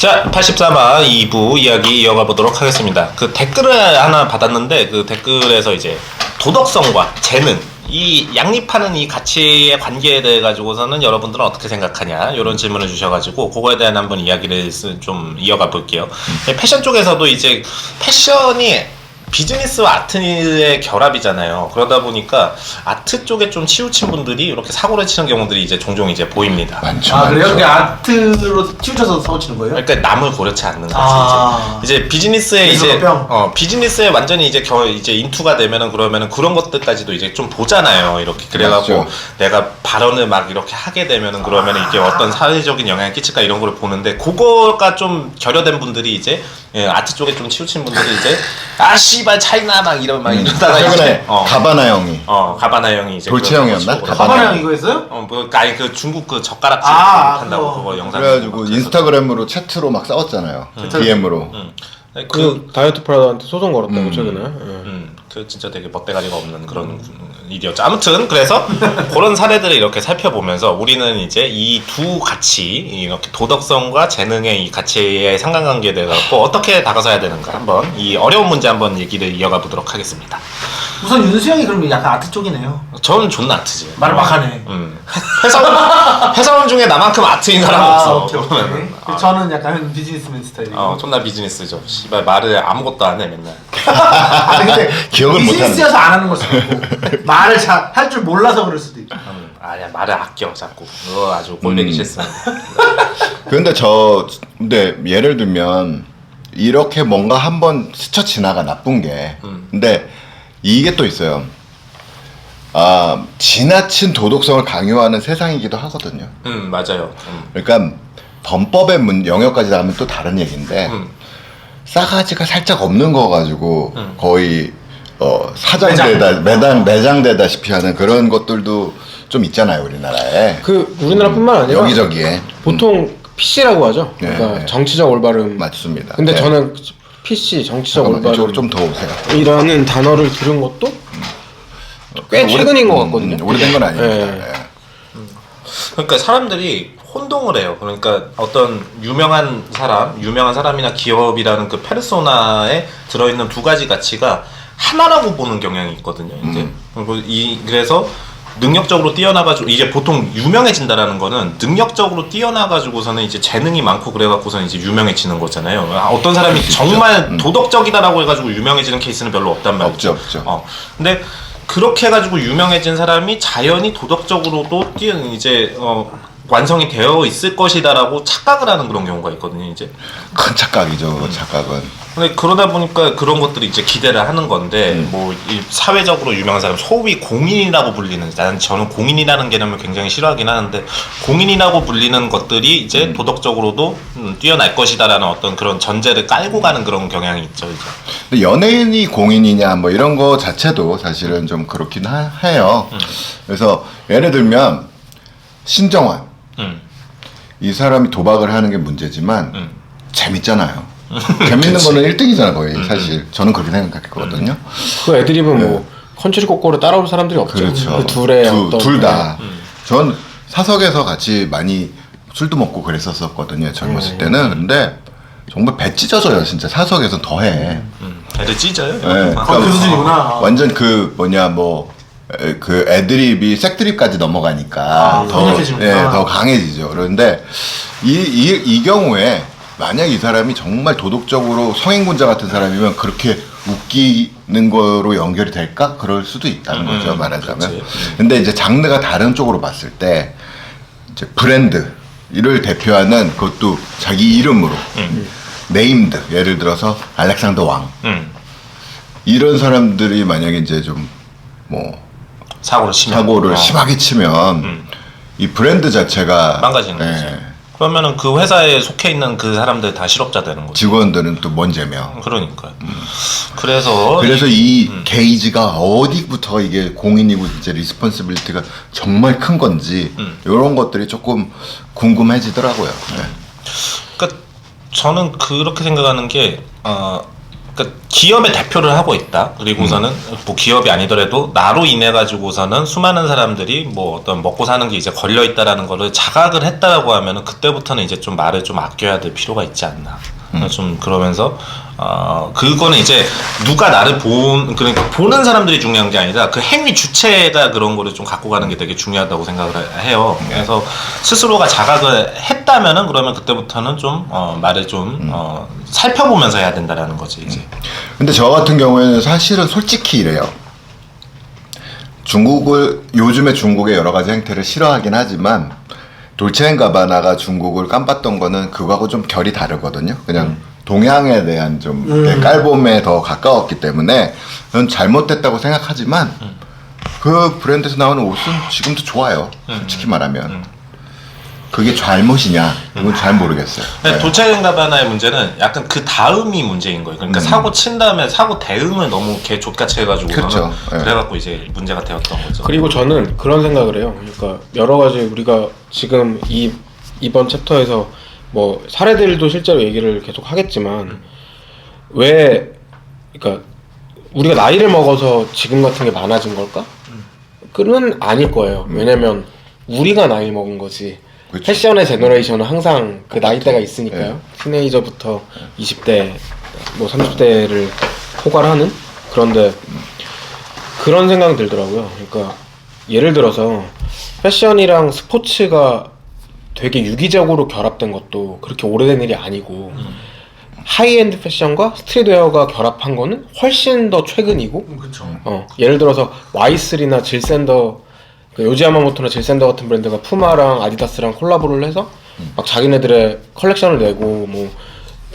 자, 83화 2부 이야기 이어가 보도록 하겠습니다. 그 댓글을 하나 받았는데 그 댓글에서 이제 도덕성과 재능 이 양립하는 이 가치의 관계에 대해 가지고서는 여러분들은 어떻게 생각하냐 이런 질문을 주셔가지고 그거에 대한 한번 이야기를 좀 이어가 볼게요. 패션 쪽에서도 이제 패션이 비즈니스와 아트의 결합이잖아요. 그러다 보니까 아트 쪽에 좀 치우친 분들이 이렇게 사고를 치는 경우들이 이제 종종 이제 보입니다. 많죠. 아, 그래요? 그냥 아트로 치우쳐서 사고 치는 거예요? 그러니까 남을 고려치 않는 거지. 아. 이제 비즈니스에 이제 비즈니스에 완전히 이제 이제 인투가 되면은 그러면은 그런 것들까지도 이제 좀 보잖아요. 이렇게 그래갖고 맞죠. 내가 발언을 막 이렇게 하게 되면은 그러면은 이게 어떤 사회적인 영향을 끼칠까 이런 걸 보는데 그거가 좀 결여된 분들이 이제 아트 쪽에 좀 치우친 분들이 이제 아 씨발 차이나 막 이러다가 최근에 이제 가바나 형이 가바나 형이 이제 돌체 형이었나? 가바나 형 이거 했어요? 뭐 아니 그 중국 그 젓가락질 아, 한다고 그거. 그거 영상 그래가지고 인스타그램으로 채트로 막 싸웠잖아요. DM으로. 그 다이어트 프라다한테 소송 걸었다고 최근에. 그 진짜 되게 멋대가리가 없는 그런 일이었죠. 아무튼 그래서 그런 사례들을 이렇게 살펴보면서 우리는 이제 이 두 가치 이렇게 도덕성과 재능의 이 가치의 상관관계에 대해 갖고 어떻게 다가서야 되는가 한번 이 어려운 문제 한번 얘기를 이어가 보도록 하겠습니다. 우선 윤수 형이 그러면 약간 아트 쪽이네요. 저는 존나 아트지. 말을 막 하네. 회사원 중에 나만큼 아트인 사람 없어. 오케이. 그러면은. 저는 약간 비즈니스맨 스타일이고. 존나 비즈니스죠. 씨발 말을 아무것도 안 해 맨날. 아, 근데 기억을 못 비즈니스여서 안 하는 거죠. 말을 잘 할 줄 몰라서 그럴 수도 있고. 아니야 말을 아껴 자꾸. 아주 꼴보기 싫습니다. 근데 예를 들면 이렇게 뭔가 한번 스쳐 지나가 나쁜 게 근데 이게 또 있어요. 지나친 도덕성을 강요하는 세상이기도 하거든요. 맞아요. 그러니까 범법의 영역까지 나가면 또 다른 얘기인데 싸가지가 살짝 없는 거 가지고 거의 사장되다 매장되다시피 하는 그런 것들도 좀 있잖아요 우리나라에. 그 우리나라뿐만 아니라 여기저기에 보통 PC라고 하죠. 네, 그러니까 네. 정치적 올바름. 맞습니다. 근데 네. 저는 PC 정치적 잠깐만, 올바름 이쪽으로 좀 더 오세요. 이라는 단어를 들은 것도 꽤 최근인 것 같거든요. 오래된 건 아닙니다. 네. 네. 그러니까 사람들이 혼동을 해요. 그러니까 어떤 유명한 사람이나 기업이라는 그 페르소나에 들어있는 두 가지 가치가 하나라고 보는 경향이 있거든요. 이제 그래서 능력적으로 뛰어나가지고 이제 보통 유명해진다라는 거는 능력적으로 뛰어나가지고서는 이제 재능이 많고 그래갖고서는 이제 유명해지는 거잖아요. 어떤 사람이 정말 도덕적이다라고 해가지고 유명해지는 케이스는 별로 없단 말이죠. 없죠. 근데 그렇게 해가지고 유명해진 사람이 자연히 도덕적으로도 완성이 되어 있을 것이다라고 착각을 하는 그런 경우가 있거든요. 이제 큰 착각이죠. 착각은. 근데 그러다 보니까 그런 것들이 이제 기대를 하는 건데 뭐 이 사회적으로 유명한 사람 소위 공인이라고 불리는 저는 공인이라는 개념을 굉장히 싫어하긴 하는데 공인이라고 불리는 것들이 이제 도덕적으로도 뛰어날 것이다라는 어떤 그런 전제를 깔고 가는 그런 경향이 있죠. 이제. 근데 연예인이 공인이냐 뭐 이런 거 자체도 사실은 좀 그렇긴 해요. 그래서 예를 들면 신정환 이 사람이 도박을 하는 게 문제지만 재밌잖아요. 재밌는 거는 1등이잖아 거의 사실. 저는 그렇게 생각했거든요. 그 애드립은 뭐 컨츄리 꼬꼬를 따라올 사람들이 없죠. 그렇죠. 그 둘의 어떤 둘 다. 전 사석에서 같이 많이 술도 먹고 그랬었거든요. 젊었을 때는. 근데 정말 배 찢어져요. 진짜 사석에서 더해. 애들 찢어요. 네. 그 수준이구나. 완전 그 애드립이 색드립까지 넘어가니까 더 강해지죠. 그런데 이 경우에 만약 이 사람이 정말 도덕적으로 성인군자 같은 사람이면 그렇게 웃기는 거로 연결이 될까? 그럴 수도 있다는 거죠, 말하자면. 근데 이제 장르가 다른 쪽으로 봤을 때 이제 브랜드를 대표하는 그것도 자기 이름으로 네임드, 예를 들어서 알렉산더 왕 이런 사람들이 만약에 이제 좀 뭐 사고를 심하게 치면 이 브랜드 자체가 망가지는 거지. 그러면은 그 회사에 속해 있는 그 사람들 다 실업자 되는 거지. 직원들은 또 뭔재며. 그러니까. 그래서 이 게이지가 어디부터 이게 공인이고 이제 리스폰시빌리티가 정말 큰 건지 이런 것들이 조금 궁금해지더라고요. 네. 그러니까 저는 그렇게 생각하는 게 그러니까 기업의 대표를 하고 있다. 그리고서는 뭐 기업이 아니더라도 나로 인해 가지고서는 수많은 사람들이 뭐 어떤 먹고 사는 게 이제 걸려 있다라는 거를 자각을 했다라고 하면은 그때부터는 이제 좀 말을 좀 아껴야 될 필요가 있지 않나. 좀 그러면서 그거는 이제 누가 나를 그러니까 보는 사람들이 중요한 게 아니라 그 행위 주체가 그런 거를 좀 갖고 가는 게 되게 중요하다고 생각을 해요. 그래서 스스로가 자각을 했다면은 그러면 그때부터는 좀 말을 좀 살펴보면서 해야 된다라는 거지 이제. 근데 저 같은 경우에는 사실은 솔직히 이래요. 요즘에 중국의 여러 가지 행태를 싫어하긴 하지만 돌체앤가바나가 중국을 깜봤던 거는 그거하고 좀 결이 다르거든요. 그냥 동양에 대한 좀 깔봄에 더 가까웠기 때문에 저는 잘못됐다고 생각하지만 그 브랜드에서 나오는 옷은 지금도 좋아요. 솔직히 말하면. 그게 잘못이냐? 이건 잘 모르겠어요. 네. 돌체앤가바나의 문제는 약간 그 다음이 문제인 거예요. 그러니까 사고 친 다음에 사고 대응을 너무 개 족같이 해가지고 그렇죠. 그래갖고 이제 문제가 되었던 거죠. 그리고 저는 그런 생각을 해요. 그러니까 여러 가지 우리가 지금 이번 챕터에서 뭐 사례들도 실제로 얘기를 계속 하겠지만 왜 그러니까 우리가 나이를 먹어서 지금 같은 게 많아진 걸까? 그는 아닐 거예요. 왜냐면 우리가 나이 먹은 거지. 그쵸. 패션의 제너레이션은 항상 그 나이대가 있으니까요. 티네이저부터 20대, 뭐 30대를 포괄하는. 그런데 그런 생각이 들더라고요. 그러니까 예를 들어서 패션이랑 스포츠가 되게 유기적으로 결합된 것도 그렇게 오래된 일이 아니고 하이엔드 패션과 스트릿웨어가 결합한 거는 훨씬 더 최근이고 그렇죠. 예를 들어서 Y3나 질샌더 요지야마모토나 질샌더 같은 브랜드가 푸마랑 아디다스랑 콜라보를 해서 막 자기네들의 컬렉션을 내고 뭐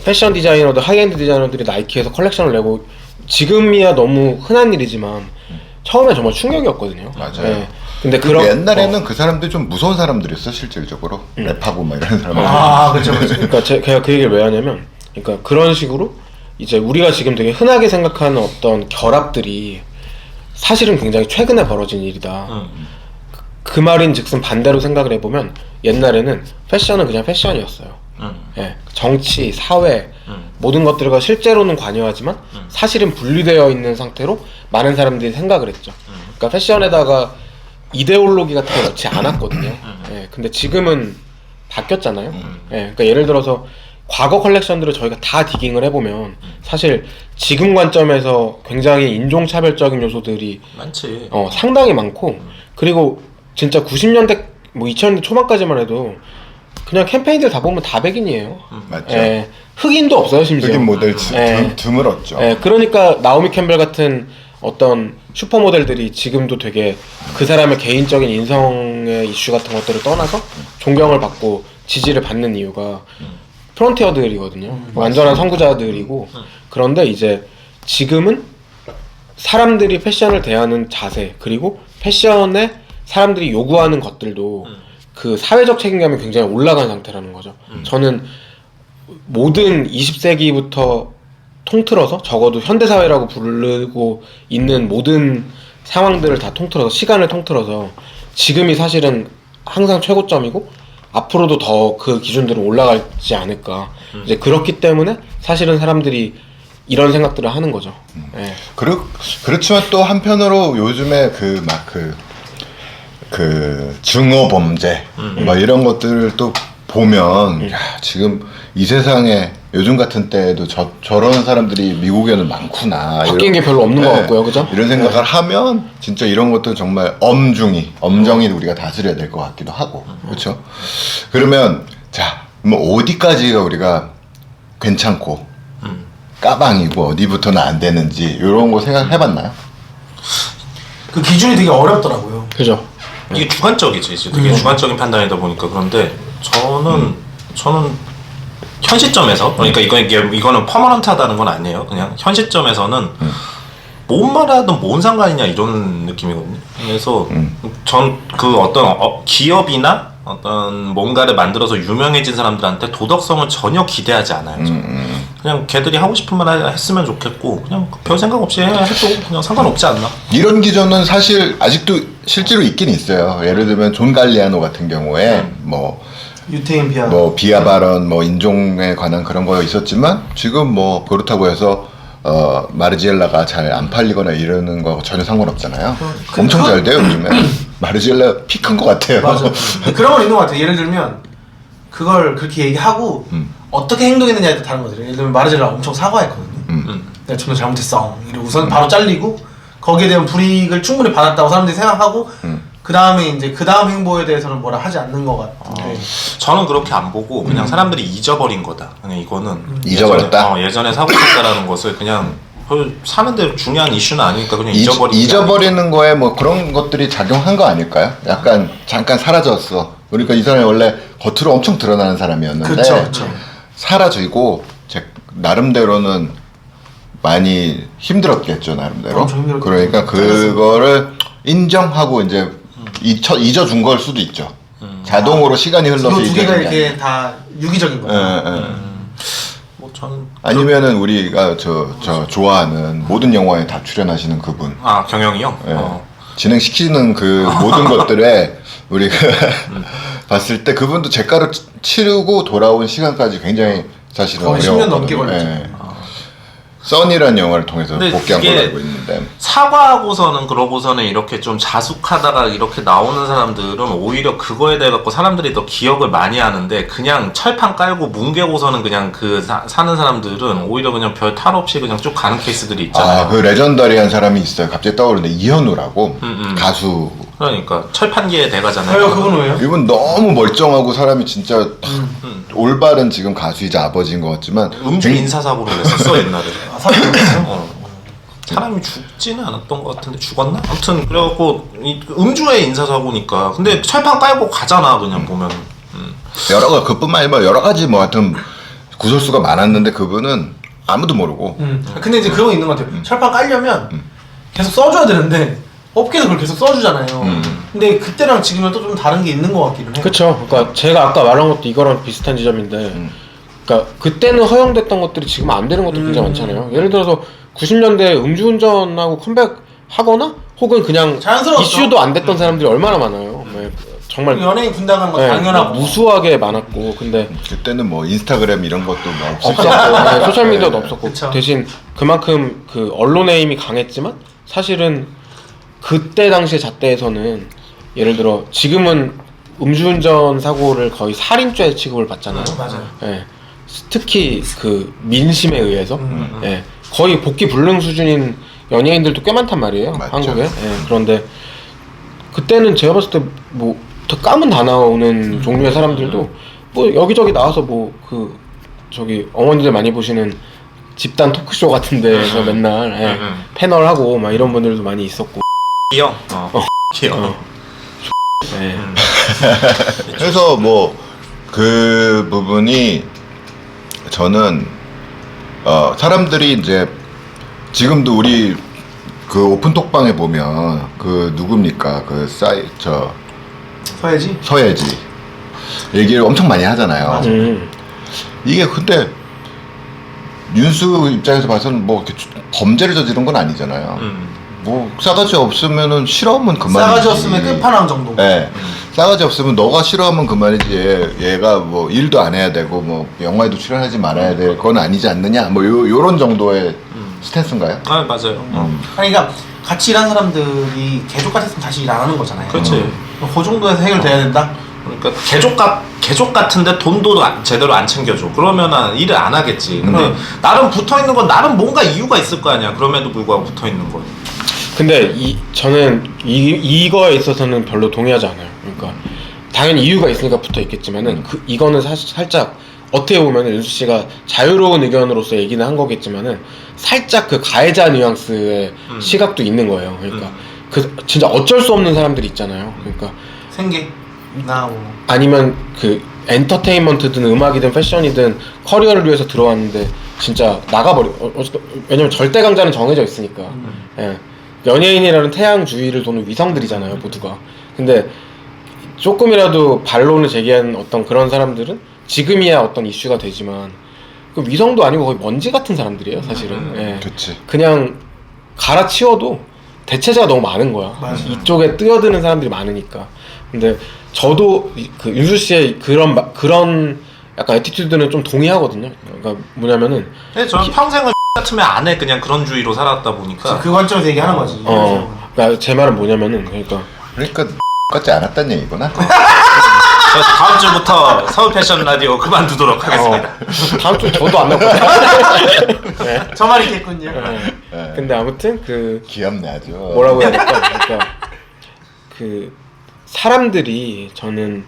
패션 디자이너들 하이엔드 디자이너들이 나이키에서 컬렉션을 내고 지금이야 너무 흔한 일이지만 처음에 정말 충격이었거든요. 맞아요. 네. 근데 옛날에는 그 사람들이 좀 무서운 사람들이었어 실질적으로 랩하고 막 이런 사람들. 그렇죠. 그러니까 제가 그 얘기를 왜 하냐면 그러니까 그런 식으로 이제 우리가 지금 되게 흔하게 생각하는 어떤 결합들이 사실은 굉장히 최근에 벌어진 일이다. 그 말인즉슨 반대로 생각을 해보면 옛날에는 패션은 그냥 패션이었어요. 예, 정치, 사회 모든 것들과 실제로는 관여하지만 사실은 분리되어 있는 상태로 많은 사람들이 생각을 했죠. 그러니까 패션에다가 이데올로기 같은 걸 넣지 않았거든요. 예, 근데 지금은 바뀌었잖아요. 예, 그러니까 예를 들어서 과거 컬렉션들을 저희가 다 디깅을 해보면 사실 지금 관점에서 굉장히 인종차별적인 요소들이 많지. 상당히 많고 그리고 진짜 90년대 뭐 2000년대 초반까지만 해도 그냥 캠페인들 다 보면 다 백인이에요. 맞죠. 예, 흑인도 없어요 심지어. 흑인 모델 예. 드물었죠. 예, 그러니까 나오미 캠벨 같은 어떤 슈퍼모델들이 지금도 되게 그 사람의 개인적인 인성의 이슈 같은 것들을 떠나서 존경을 받고 지지를 받는 이유가 프론티어들이거든요. 완전한 선구자들이고 그런데 이제 지금은 사람들이 패션을 대하는 자세 그리고 패션에 사람들이 요구하는 것들도 그 사회적 책임감이 굉장히 올라간 상태라는 거죠. 저는 모든 20세기부터 통틀어서 적어도 현대사회라고 부르고 있는 모든 상황들을 다 통틀어서 시간을 통틀어서 지금이 사실은 항상 최고점이고 앞으로도 더 그 기준들은 올라가지 않을까. 이제 그렇기 때문에 사실은 사람들이 이런 생각들을 하는 거죠. 예. 그렇지만 또 한편으로 요즘에 그 증오 범죄 뭐 이런 것들을 또 보면 야, 지금 이 세상에 요즘 같은 때에도 저런 사람들이 미국에는 많구나. 바뀐 게 별로 없는 것 같고요, 그죠? 이런 생각을 하면 진짜 이런 것도 정말 엄정히 우리가 다스려야 될 것 같기도 하고, 그렇죠? 그러면 자, 뭐 어디까지가 우리가 괜찮고 까방이고 어디부터는 안 되는지 이런 거 생각해봤나요? 그 기준이 되게 어렵더라고요. 그죠? 이게 주관적이지. 이제 되게 주관적인 판단이다 보니까 그런데 저는 현 시점에서 그러니까 이거는 퍼머넌트하다는 건 아니에요. 그냥 현 시점에서는 뭔 말하든 뭔 상관이냐 이런 느낌이거든요. 그래서 전 그 어떤 기업이나 어떤 뭔가를 만들어서 유명해진 사람들한테 도덕성을 전혀 기대하지 않아요. 저는. 그냥 걔들이 하고 싶은 말 했으면 좋겠고 그냥 별 생각 없이 해도 그냥 상관없지 않나. 이런 기준은 사실 아직도 실제로 있긴 있어요. 예를 들면 존 갈리아노 같은 경우에 유태인 비하. 뭐 비하 발언, 뭐 인종에 관한 그런 거 있었지만 지금 뭐 그렇다고 해서 마르지엘라가 잘 안 팔리거나 이러는 거 전혀 상관없잖아요. 그- 엄청 잘 돼요 요즘에. 마르지엘라 피 큰 것 같아요. 맞아. 그런 건 있는 것 같아. 예를 들면 그걸 그렇게 얘기하고 어떻게 행동했느냐에 따라 다른 거죠. 예를 들면 마르젤라 엄청 사과했거든요. 내가 정말 잘못했어. 이러고선 바로 잘리고 거기에 대한 불이익을 충분히 받았다고 사람들이 생각하고 그 다음에 이제 그 다음 행보에 대해서는 뭐라 하지 않는 것 같은데. 저는 그렇게 안 보고 그냥 사람들이 잊어버린 거다. 그냥 이거는 잊어버렸다? 예전에 사고 쳤다라는 것을 그냥 사는데 중요한 이슈는 아니니까 그냥 잊어버리는 잊어버리는 거에 뭐 그런 것들이 작용한 거 아닐까요? 약간 잠깐 사라졌어. 그러니까 이 사람이 원래 겉으로 엄청 드러나는 사람이었는데 그쵸. 사라지고 나름대로는 많이 힘들었겠죠 나름대로. 엄청 힘들었겠죠. 그러니까 그거를 인정하고 이제 잊어준 걸 수도 있죠. 자동으로 시간이 흘러서 이거 두 개가 잊어진 게 이렇게 아니라. 다 유기적인 거야. 뭐 저는 아니면은 우리가 저 좋아하는 모든 영화에 다 출연하시는 그분. 경영이요. 예. 진행시키는 그 모든 것들에 우리가 봤을 때 그분도 재가를 치르고 돌아온 시간까지 굉장히 사실은 거의 10년 어려웠거든요. 넘게 걸렸죠. 예. 써니라는 영화를 통해서 근데 복귀한 이게 걸로 알고 있는데 사과하고서는 그러고서는 이렇게 좀 자숙하다가 이렇게 나오는 사람들은 오히려 그거에 대해 갖고 사람들이 더 기억을 많이 하는데 그냥 철판 깔고 뭉개고서는 그냥 그 사는 사람들은 오히려 그냥 별 탈 없이 그냥 쭉 가는 케이스들이 있잖아요. 그 레전더리한 사람이 있어요. 갑자기 떠오르는데 이현우라고 가수. 그러니까 철판계의 대가잖아요. 왜요? 그건 왜요? 이분 너무 멀쩡하고 사람이 진짜 올바른 지금 가수이자 아버지인 것 같지만 음주 인사사고를 냈었어 옛날에. 사람이 사람이 죽지는 않았던 것 같은데 죽었나? 아무튼 그래갖고 음주의 인사사고니까. 근데 철판 깔고 가잖아 그냥 보면. 그뿐만 아니라 여러 가지 뭐 하여튼 구설수가 많았는데 그분은 아무도 모르고 근데 이제 그런 거 있는 것 같아요. 철판 깔려면 계속 써줘야 되는데 업계도 그걸 계속 써주잖아요. 근데 그때랑 지금은 또 좀 다른 게 있는 것 같기는 해요. 그쵸. 그러니까 제가 아까 말한 것도 이거랑 비슷한 지점인데, 그러니까 그때는 허용됐던 것들이 지금 안 되는 것도 굉장히 많잖아요. 예를 들어서 90년대 음주운전하고 컴백하거나 혹은 그냥 자연스러웠죠. 이슈도 안 됐던 사람들이 얼마나 많아요. 네, 정말 연예인 분당 간거 네, 당연하고. 무수하게 많았고, 근데 그때는 뭐 인스타그램 이런 것도 뭐 없었고 없었고 네, 소셜 미디어도 없었고 그쵸. 대신 그만큼 그 언론의 힘이 강했지만 사실은 그때 당시의 잣대에서는 예를 들어 지금은 음주운전 사고를 거의 살인죄 취급을 받잖아요. 맞아요. 예. 특히 그 민심에 의해서 예. 거의 복귀 불능 수준인 연예인들도 꽤 많단 말이에요. 맞죠. 한국에. 예. 그런데 그때는 제가 봤을 때 뭐 더 까면 다 나오는 종류의 사람들도 뭐 여기저기 나와서 뭐 그 저기 어머니들 많이 보시는 집단 토크쇼 같은 데서 맨날 예. 패널하고 막 이런 분들도 많이 있었고. 기억. 기억. 예. 그래서 뭐 그 부분이 저는 사람들이 이제 지금도 우리 그 오픈톡방에 보면 그 누굽니까 서예지? 서예지 얘기를 엄청 많이 하잖아요. 이게 근데 윤수 입장에서 봐서는 뭐 이렇게 범죄를 저지른 건 아니잖아요. 뭐 싸가지 없으면은 싫어하면 그만이지. 싸가지 없으면 끝판왕 정도. 네. 싸가지 없으면 너가 싫어하면 그만이지. 얘가 뭐 일도 안 해야 되고 뭐 영화에도 출연하지 말아야 될 건 아니지 않느냐. 뭐 요런 정도의 스탠스인가요? 맞아요. 아니 그러니까 같이 일하는 사람들이 개족 같았으면 다시 일 안 하는 거잖아요. 그렇지. 그 정도에서 해결돼야 된다? 그러니까 개족 같은데 돈도 제대로 안 챙겨줘. 그러면은 일을 안 하겠지. 근데 나름 붙어 있는 건 나름 뭔가 이유가 있을 거 아니야. 그럼에도 불구하고 붙어 있는 거. 근데 저는 이거에 있어서는 별로 동의하지 않아요. 그러니까 당연히 이유가 있으니까 붙어 있겠지만은 이거는 살짝 어떻게 보면 윤수 씨가 자유로운 의견으로서 얘기는 한 거겠지만은 살짝 그 가해자 뉘앙스의 시각도 있는 거예요. 그러니까 그 진짜 어쩔 수 없는 사람들이 있잖아요. 그러니까 생계 나 뭐. 아니면 그 엔터테인먼트든 음악이든 패션이든 커리어를 위해서 들어왔는데 진짜 나가버려. 왜냐면 절대 강자는 정해져 있으니까. 예. 연예인이라는 태양주의를 도는 위성들이잖아요, 모두가. 근데 조금이라도 반론을 제기한 어떤 그런 사람들은 지금이야 어떤 이슈가 되지만 그 위성도 아니고 거의 먼지 같은 사람들이에요, 사실은. 예. 그치. 그냥 갈아치워도 대체자가 너무 많은 거야. 맞아. 이쪽에 뛰어드는 사람들이 많으니까. 근데 저도 그 윤수 씨의 그런 약간 애티튜드는 좀 동의하거든요. 그러니까 뭐냐면은 근데 저는 평생을 같으면 안에 그냥 그런 주의로 살았다 보니까 그 관점에서 얘기하는 거지. 그러니까 제 말은 뭐냐면은 그러니까 같지 않았다는 얘기구나. 그래서 다음 주부터 서울 패션 라디오 그만두도록 하겠습니다. 다음 주 저도 안 나거든요. 네. 저 말이 있겠군요. 네. 근데 아무튼 귀엽네 아주. 뭐라고 해야 될까? 그러니까 그 사람들이 저는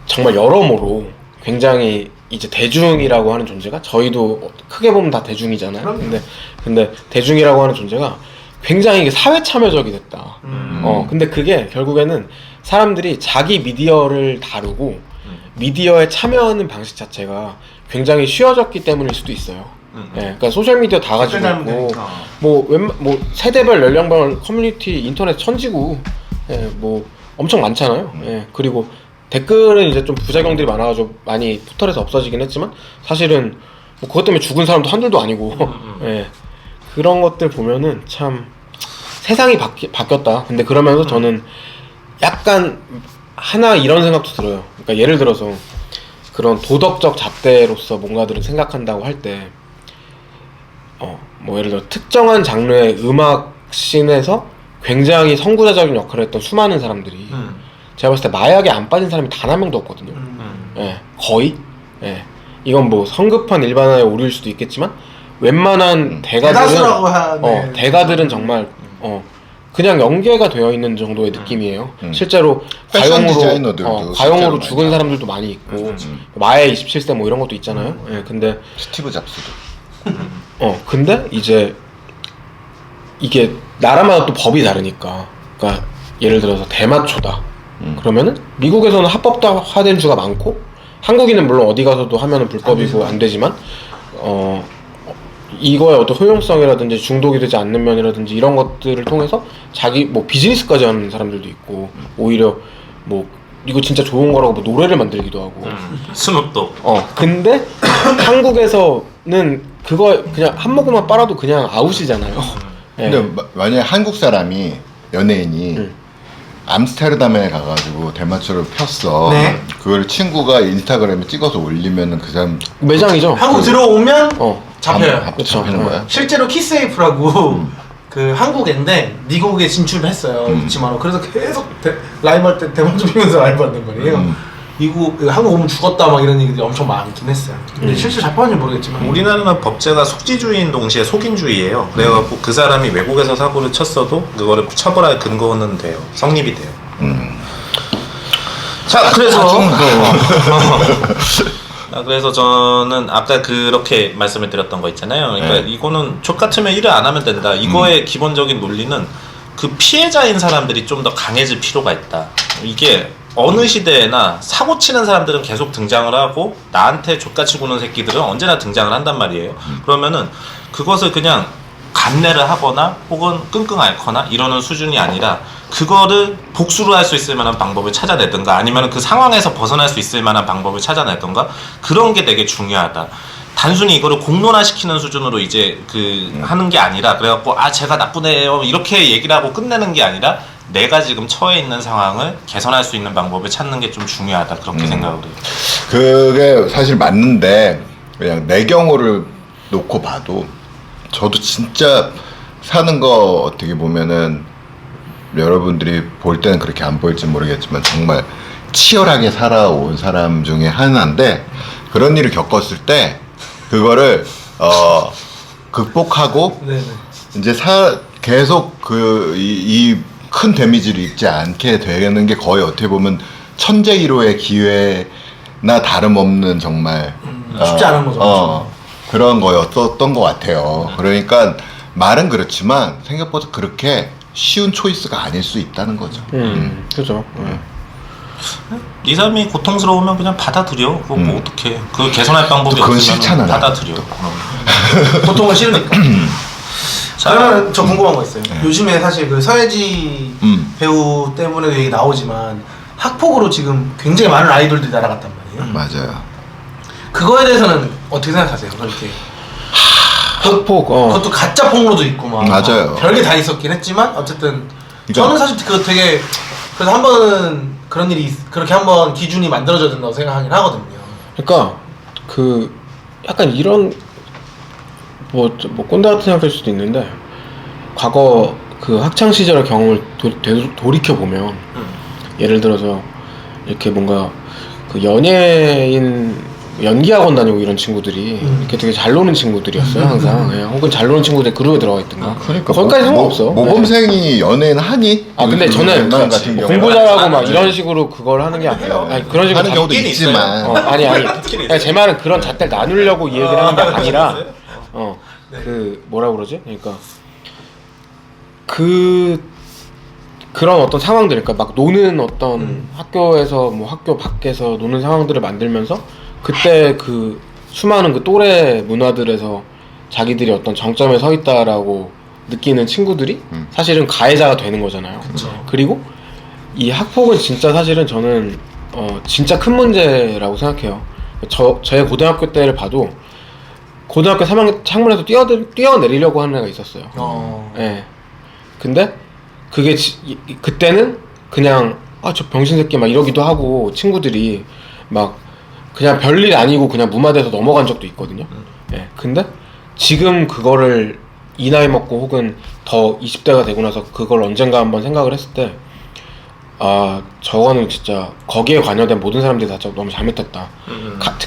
정말 여러모로 굉장히 이제 대중이라고 하는 존재가 저희도 크게 보면 다 대중이잖아요. 근데 대중이라고 하는 존재가 굉장히 이게 사회 참여적이 됐다. 근데 그게 결국에는 사람들이 자기 미디어를 다루고 미디어에 참여하는 방식 자체가 굉장히 쉬워졌기 때문일 수도 있어요. 그러니까 소셜 미디어 다 가지고 있고 뭐 세대별 연령별 커뮤니티 인터넷 천지고 뭐 엄청 많잖아요. 그리고 댓글은 이제 좀 부작용들이 많아가지고 많이 포털에서 없어지긴 했지만 사실은 뭐 그것 때문에 죽은 사람도 한둘도 아니고 그런 것들 보면은 참 세상이 바뀌었다. 근데 그러면서 저는 약간 하나 이런 생각도 들어요. 그러니까 예를 들어서 그런 도덕적 잣대로서 뭔가들을 생각한다고 할 때 뭐 예를 들어 특정한 장르의 음악 씬에서 굉장히 선구자적인 역할을 했던 수많은 사람들이 제가 봤을 때 마약에 안 빠진 사람이 단 한 명도 없거든요. 거의. 이건 뭐 성급한 일반화의 오류일 수도 있겠지만 웬만한 대가들은 대가들은 정말 그냥 연계가 되어 있는 정도의 느낌이에요. 실제로 패션 디자이너들도 가용으로 죽은 사람들도 많이 있고 마의 27세 뭐 이런 것도 있잖아요. 근데 스티브 잡스도. 근데 이제 이게 나라마다 또 법이 다르니까. 그러니까 예를 들어서 대마초다. 그러면은 미국에서는 합법화된 주가 많고 한국인은 물론 어디 가서도 하면은 불법이고 안 되지만 이거의 어떤 효용성이라든지 중독이 되지 않는 면이라든지 이런 것들을 통해서 자기 뭐 비즈니스까지 하는 사람들도 있고 오히려 뭐 이거 진짜 좋은 거라고 뭐 노래를 만들기도 하고 스눕독. 근데 한국에서는 그거 그냥 한 모금만 빨아도 그냥 아웃이잖아요. 근데 만약에 한국 사람이 연예인이 암스테르담에 가가지고 대마초를 폈어. 네. 그걸 친구가 인스타그램에 찍어서 올리면은 그 사람 매장이죠. 한국 들어오면 잡혀요. 잡히는 거야. 실제로 키스에이프라고 그 한국인데 미국에 진출을 했어요. 그렇지만 그래서 계속 라이브 할 때 대마초 피면서 라이브 한단 말이에요. 한국 오면 죽었다 막 이런 얘기들이 엄청 많긴 했어요. 근데 실제 잡혀는지 모르겠지만 우리나라는 법제가 속지주의인 동시에 속인주의예요. 그래갖고 그 사람이 외국에서 사고를 쳤어도 그거를 처벌할 근거는 돼요. 성립이 돼요. 자, 그래서 저는 아까 그렇게 말씀을 드렸던 거 있잖아요. 그러니까 이거는 족 같으면 일을 안 하면 된다. 이거의 기본적인 논리는 그 피해자인 사람들이 좀 더 강해질 필요가 있다. 이게 어느 시대에나 사고 치는 사람들은 계속 등장을 하고 나한테 족같이 구는 새끼들은 언제나 등장을 한단 말이에요. 그러면은 그것을 그냥 감내를 하거나 혹은 끙끙 앓거나 이러는 수준이 아니라 그거를 복수를 할 수 있을 만한 방법을 찾아내든가 아니면 그 상황에서 벗어날 수 있을 만한 방법을 찾아내든가 그런 게 되게 중요하다. 단순히 이거를 공론화시키는 수준으로 이제 하는 게 아니라 그래갖고 제가 나쁜 애예요 이렇게 얘기를 하고 끝내는 게 아니라 내가 지금 처해 있는 상황을 개선할 수 있는 방법을 찾는 게 좀 중요하다 그렇게 생각을 해요. 그게 사실 맞는데 그냥 내 경우를 놓고 봐도 저도 진짜 사는 거 어떻게 보면은 여러분들이 볼 때는 그렇게 안 보일지 모르겠지만 정말 치열하게 살아온 사람 중에 하나인데 그런 일을 겪었을 때 그거를 극복하고 이제 계속 이 큰 데미지를 입지 않게 되는 게 거의 어떻게 보면 천재일호의 기회나 다름없는 정말 쉽지 않은 거죠. 그런 거였던 것 같아요. 그러니까 말은 그렇지만 생각보다 그렇게 쉬운 초이스가 아닐 수 있다는 거죠. 그죠. 네 삶이 고통스러우면 그냥 받아들여. 그거 뭐 어떡해. 그 개선할 방법이 그건 없으면 싫잖아, 받아들여. 고통을 싫으니까. 그러면 저 궁금한 거 있어요. 요즘에 사실 그 서예지 배우 때문에도 얘기 나오지만 학폭으로 지금 굉장히 많은 아이돌들이 날아갔단 말이에요. 맞아요. 그거에 대해서는 어떻게 생각하세요? 그렇게 학폭 그것도 가짜 폭로도 있고 막 맞아요. 별게 다 있었긴 했지만 어쨌든 저는 사실 그거 되게 그래서 한 번은 그런 일이 그렇게 한번 기준이 만들어져야 된다고 생각하긴 하거든요. 그러니까 그 약간 이런 뭐 꼰대 같은 생각할 수도 있는데 과거 그 학창 시절의 경험을 돌이켜 보면 예를 들어서 이렇게 뭔가 그 연예인 연기학원 다니고 이런 친구들이 이렇게 되게 잘 노는 친구들이었어요 항상. 예, 혹은 잘 노는 친구들 그룹에 들어가 있든가. 그러니까 거기까지 상관없어. 모범생이 연예인 하니? 아 근데 저는 같은 경우 공부 잘하고 막 이런 식으로 그걸 하는 게 아니라 아니, 그런 식으로 하는 경우도 있지만 아니 그러니까 제 말은 그런 잣대를 나누려고 이 얘기를 하는 게 아니라 그 뭐라 그러지? 그러니까 그런 어떤 상황들, 그러니까 막 노는 어떤 학교에서 뭐 학교 밖에서 노는 상황들을 만들면서 그때 그 수많은 그 또래 문화들에서 자기들이 어떤 정점에 서 있다라고 느끼는 친구들이 사실은 가해자가 되는 거잖아요. 그리고 이 학폭은 진짜 사실은 저는 진짜 큰 문제라고 생각해요. 제 고등학교 때를 봐도 고등학교 3학년 창문에서 뛰어내리려고 하는 애가 있었어요. 예. 근데 그게 그때는 그냥 저 병신 새끼 막 이러기도 하고 친구들이 막 그냥 별일 아니고 그냥 무마돼서 넘어간 적도 있거든요. 예. 근데 지금 그거를 이 나이 먹고 혹은 더 20대가 되고 나서 그걸 언젠가 한번 생각을 했을 때 저거는 진짜 거기에 관여된 모든 사람들이 다 너무 잘못했다.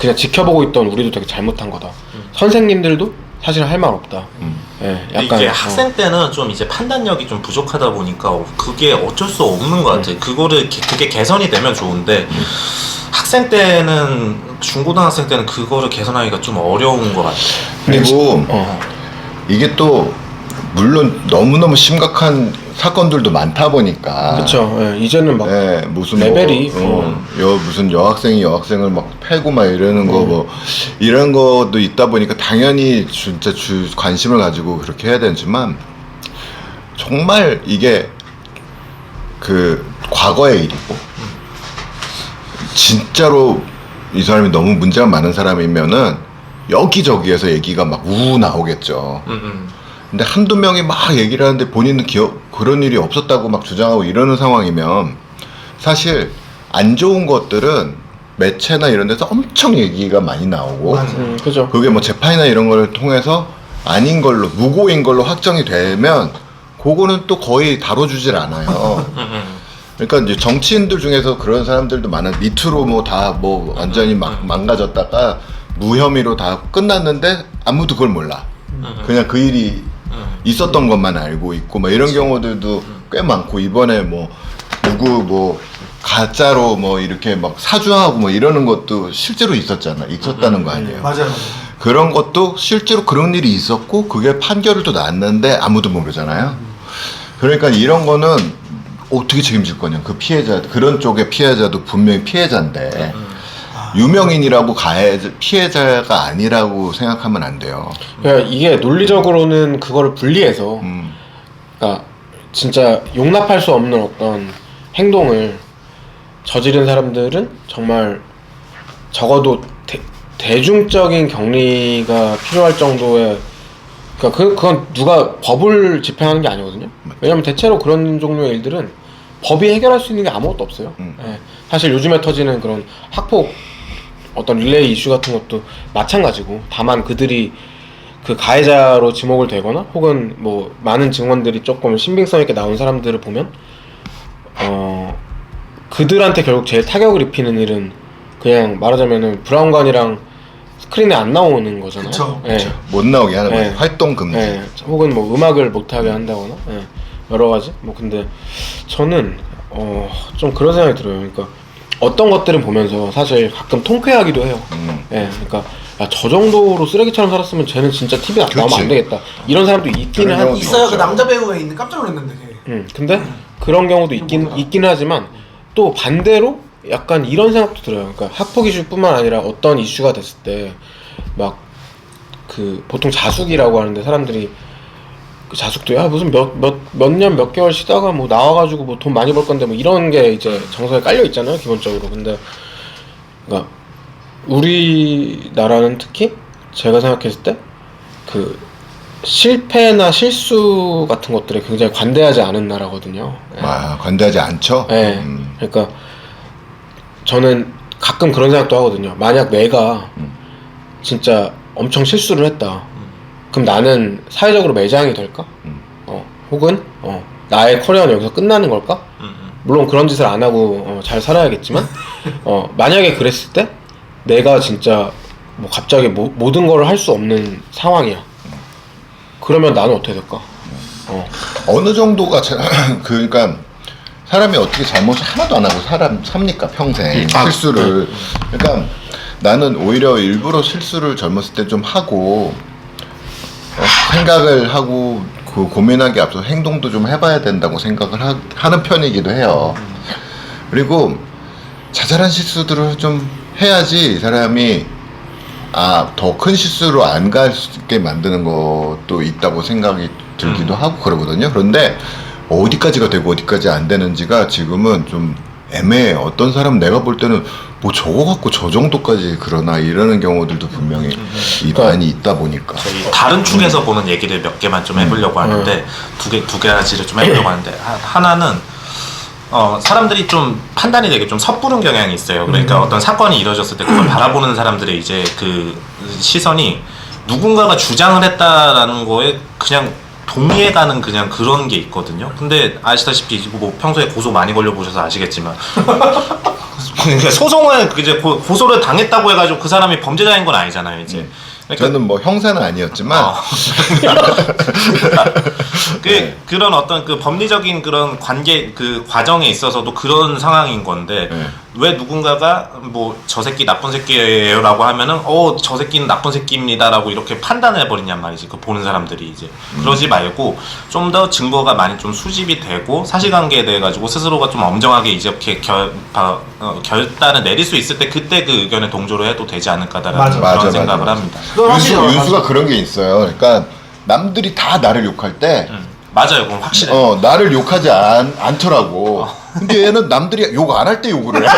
그냥 지켜보고 있던 우리도 되게 잘못한 거다. 선생님들도 사실 할 말 없다. 예, 약간 이게 학생 때는 좀 이제 판단력이 좀 부족하다 보니까 그게 어쩔 수 없는 것 같아요. 그게 개선이 되면 좋은데 학생 때는 중고등학생 때는 그거를 개선하기가 좀 어려운 것 같아요. 그리고 이게 또 물론 너무너무 심각한 사건들도 많다 보니까 그렇죠. 예, 이제는 막 무슨 레벨이 무슨 여학생이 여학생을 막 패고 막 이러는 거 뭐 이런 것도 있다 보니까 당연히 진짜 관심을 가지고 그렇게 해야 되지만 정말 이게 그 과거의 일이고 진짜로 이 사람이 너무 문제가 많은 사람이면은 여기저기에서 얘기가 막 우우 나오겠죠. 근데 한두 명이 막 얘기를 하는데 본인은 그런 일이 없었다고 막 주장하고 이러는 상황이면 사실 안 좋은 것들은 매체나 이런 데서 엄청 얘기가 많이 나오고 그죠. 그게 뭐 재판이나 이런 걸 통해서 아닌 걸로 무고인 걸로 확정이 되면 그거는 또 거의 다뤄주질 않아요. 그러니까 이제 정치인들 중에서 그런 사람들도 많아. 밑으로 뭐 다 뭐 완전히 막 망가졌다가 무혐의로 다 끝났는데 아무도 그걸 몰라. 그냥 그 일이 있었던 것만 알고 있고 막 이런 경우들도 꽤 많고 이번에 뭐 누구 뭐 가짜로 뭐 이렇게 막 사주하고 뭐 이러는 것도 실제로 있었다는 거 아니에요. 맞아요. 그런 것도 실제로 그런 일이 있었고 그게 판결을 또 났는데 아무도 모르잖아요. 그러니까 이런 거는 어떻게 책임질 거냐. 그 피해자, 그런 쪽의 피해자도 분명히 피해자인데 유명인이라고 피해자가 아니라고 생각하면 안 돼요. 그러니까 이게 논리적으로는 그거를 분리해서 그러니까 진짜 용납할 수 없는 어떤 행동을 저지른 사람들은 정말 적어도 대중적인 격리가 필요할 정도의 그러니까 그건 누가 법을 집행하는 게 아니거든요. 왜냐면 대체로 그런 종류의 일들은 법이 해결할 수 있는 게 아무것도 없어요. 예. 사실 요즘에 터지는 그런 학폭 어떤 릴레이 이슈 같은 것도 마찬가지고 다만 그들이 그 가해자로 지목을 되거나 혹은 뭐 많은 증언들이 조금 신빙성 있게 나온 사람들을 보면 그들한테 결국 제일 타격을 입히는 일은 그냥 말하자면은 브라운관이랑 스크린에 안 나오는 거잖아요. 그쵸. 예. 못 나오게 하는 거예요. 네. 활동 금지. 예. 혹은 뭐 음악을 못하게 한다거나 여러 가지 뭐 근데 저는 좀 그런 생각이 들어요. 그러니까 어떤 것들은 보면서 사실 가끔 통쾌하기도 해요. 예, 그러니까 야, 저 정도로 쓰레기처럼 살았으면 쟤는 진짜 TV에 나오면 안 되겠다. 이런 사람도 있기는 그런 경우도 있어요. 있죠. 그 남자 배우에 있는 깜짝 놀랐는데. 근데 그런 경우도 있긴 하지만 또 반대로 약간 이런 생각도 들어요. 그러니까 학폭 이슈뿐만 아니라 어떤 이슈가 됐을 때 막 그 보통 자숙이라고 하는데 사람들이 그 자숙도 야 무슨 몇 년 몇 개월 쉬다가 뭐 나와가지고 뭐 돈 많이 벌 건데 뭐 이런 게 이제 정서에 깔려 있잖아요 기본적으로. 근데 그러니까 우리나라는 특히 제가 생각했을 때 그 실패나 실수 같은 것들에 굉장히 관대하지 않은 나라거든요. 관대하지 않죠? 네. 그러니까 저는 가끔 그런 생각도 하거든요. 만약 내가 진짜 엄청 실수를 했다. 그럼 나는 사회적으로 매장이 될까? 혹은 나의 커리어는 여기서 끝나는 걸까? 물론 그런 짓을 안 하고 잘 살아야겠지만 만약에 그랬을 때 내가 진짜 뭐 갑자기 모든 걸 할 수 없는 상황이야. 그러면 나는 어떻게 될까? 어느 정도가 그러니까 사람이 어떻게 잘못을 하나도 안 하고 삽니까 평생 실수를. 그러니까 나는 오히려 일부러 실수를 젊었을 때 좀 하고 생각을 하고 그 고민하기 앞서 행동도 좀 해봐야 된다고 생각을 하는 편이기도 해요. 그리고 자잘한 실수들을 좀 해야지 이 사람이 더 큰 실수로 안 갈 수 있게 만드는 것도 있다고 생각이 들기도 하고 그러거든요. 그런데 어디까지가 되고 어디까지 안 되는지가 지금은 좀 애매해. 어떤 사람은 내가 볼 때는 뭐 저거 갖고 저 정도까지 그러나 이러는 경우들도 분명히 많이 있다 보니까. 다른 축에서 보는 얘기를 몇 개만 좀 해보려고 하는데 두 가지를 좀 해보려고 하는데 하나는 사람들이 좀 판단이 되게 좀 섣부른 경향이 있어요. 그러니까 어떤 사건이 이뤄졌을 때 그걸 바라보는 사람들의 이제 그 시선이 누군가가 주장을 했다라는 거에 그냥 동의해가는 그냥 그런 게 있거든요. 근데 아시다시피 이거 뭐 평소에 고소 많이 걸려보셔서 아시겠지만 그러니까 소송을 이제 고소를 당했다고 해가지고 그 사람이 범죄자인 건 아니잖아요. 이제 그러니까 저는 뭐 형사는 아니었지만 그런 어떤 그 법리적인 그런 관계 그 과정에 있어서도 그런 상황인 건데 왜 누군가가 뭐 저 새끼 나쁜 새끼예요라고 하면은 저 새끼는 나쁜 새끼입니다라고 이렇게 판단을 해버리냔 말이지. 그 보는 사람들이 이제 그러지 말고 좀 더 증거가 많이 좀 수집이 되고 사실관계에 대해 가지고 스스로가 좀 엄정하게 이제 이렇게 결단을 내릴 수 있을 때 그때 그 의견에 동조를 해도 되지 않을까라는 그런 생각을 합니다. 윤수가 그런 게 있어요. 그러니까 남들이 다 나를 욕할 때 맞아요, 그건 확실해. 나를 욕하지 않더라고. 근데 얘는 남들이 욕 안 할 때 욕을 해.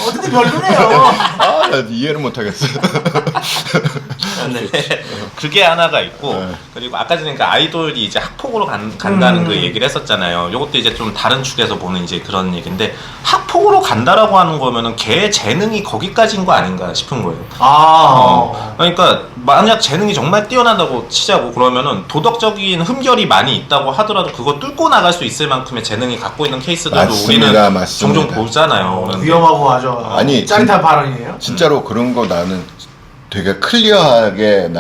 어쨌든 별로네요. 나 이해를 못 하겠어. 네. 그게 하나가 있고 그리고 아까 전에 그 아이돌이 이제 학폭으로 간다는 그 얘기를 했었잖아요. 이것도 이제 좀 다른 축에서 보는 이제 그런 얘기인데 학폭으로 간다라고 하는 거면은 걔 재능이 거기까지인 거 아닌가 싶은 거예요. 그러니까 만약 재능이 정말 뛰어난다고 치자고 그러면은 도덕적인 흠결이 많이 있다고 하더라도 그거 뚫고 나갈 수 있을 만큼의 재능이 갖고 있는 케이스들도 우리는 종종 보잖아요. 위험하고 아주 짜릿한 발언이에요. 진짜로 그런 거 나는 되게 클리어하게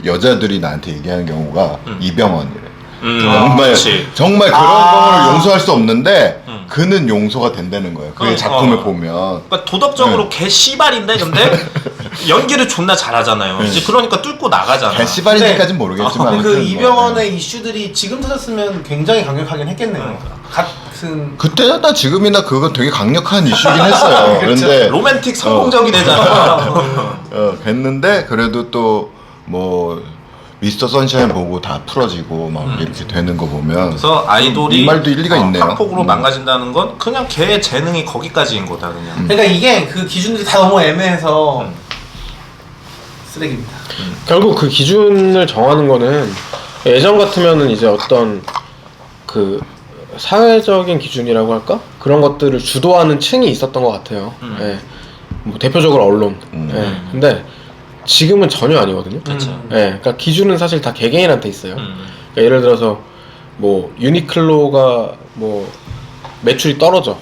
여자들이 나한테 얘기하는 경우가 이병헌이래. 정말 그런 거를 용서할 수 없는데 그는 용서가 된다는 거예요. 그의 작품을 보면. 그러니까 도덕적으로 개 씨발인데 근데 연기를 존나 잘하잖아요. 이제 그러니까 뚫고 나가잖아. 개 씨발인지까지는 모르겠지만. 그 이병헌의 이슈들이 지금 터졌으면 굉장히 강력하긴 했겠네요. 같은 그때나 지금이나 그거 되게 강력한 이슈긴 했어요. 그런데 로맨틱 성공적이 되잖아. 됐는데 그래도 또 뭐 미스터 선샤인 보고 다 풀어지고 막 이렇게 되는 거 보면 그래서 아이돌이 이 말도 일리가 있네요. 학폭으로 망가진다는 건 그냥 걔의 재능이 거기까지인 거다 그냥. 그러니까 이게 그 기준들이 다 너무 애매해서 쓰레기입니다. 결국 그 기준을 정하는 거는 예전 같으면은 이제 어떤 그 사회적인 기준이라고 할까? 그런 것들을 주도하는 층이 있었던 것 같아요. 뭐 대표적으로 언론. 근데 지금은 전혀 아니거든요. 그렇죠. 그러니까 기준은 사실 다 개개인한테 있어요. 그러니까 예를 들어서 뭐 유니클로가 뭐 매출이 떨어져.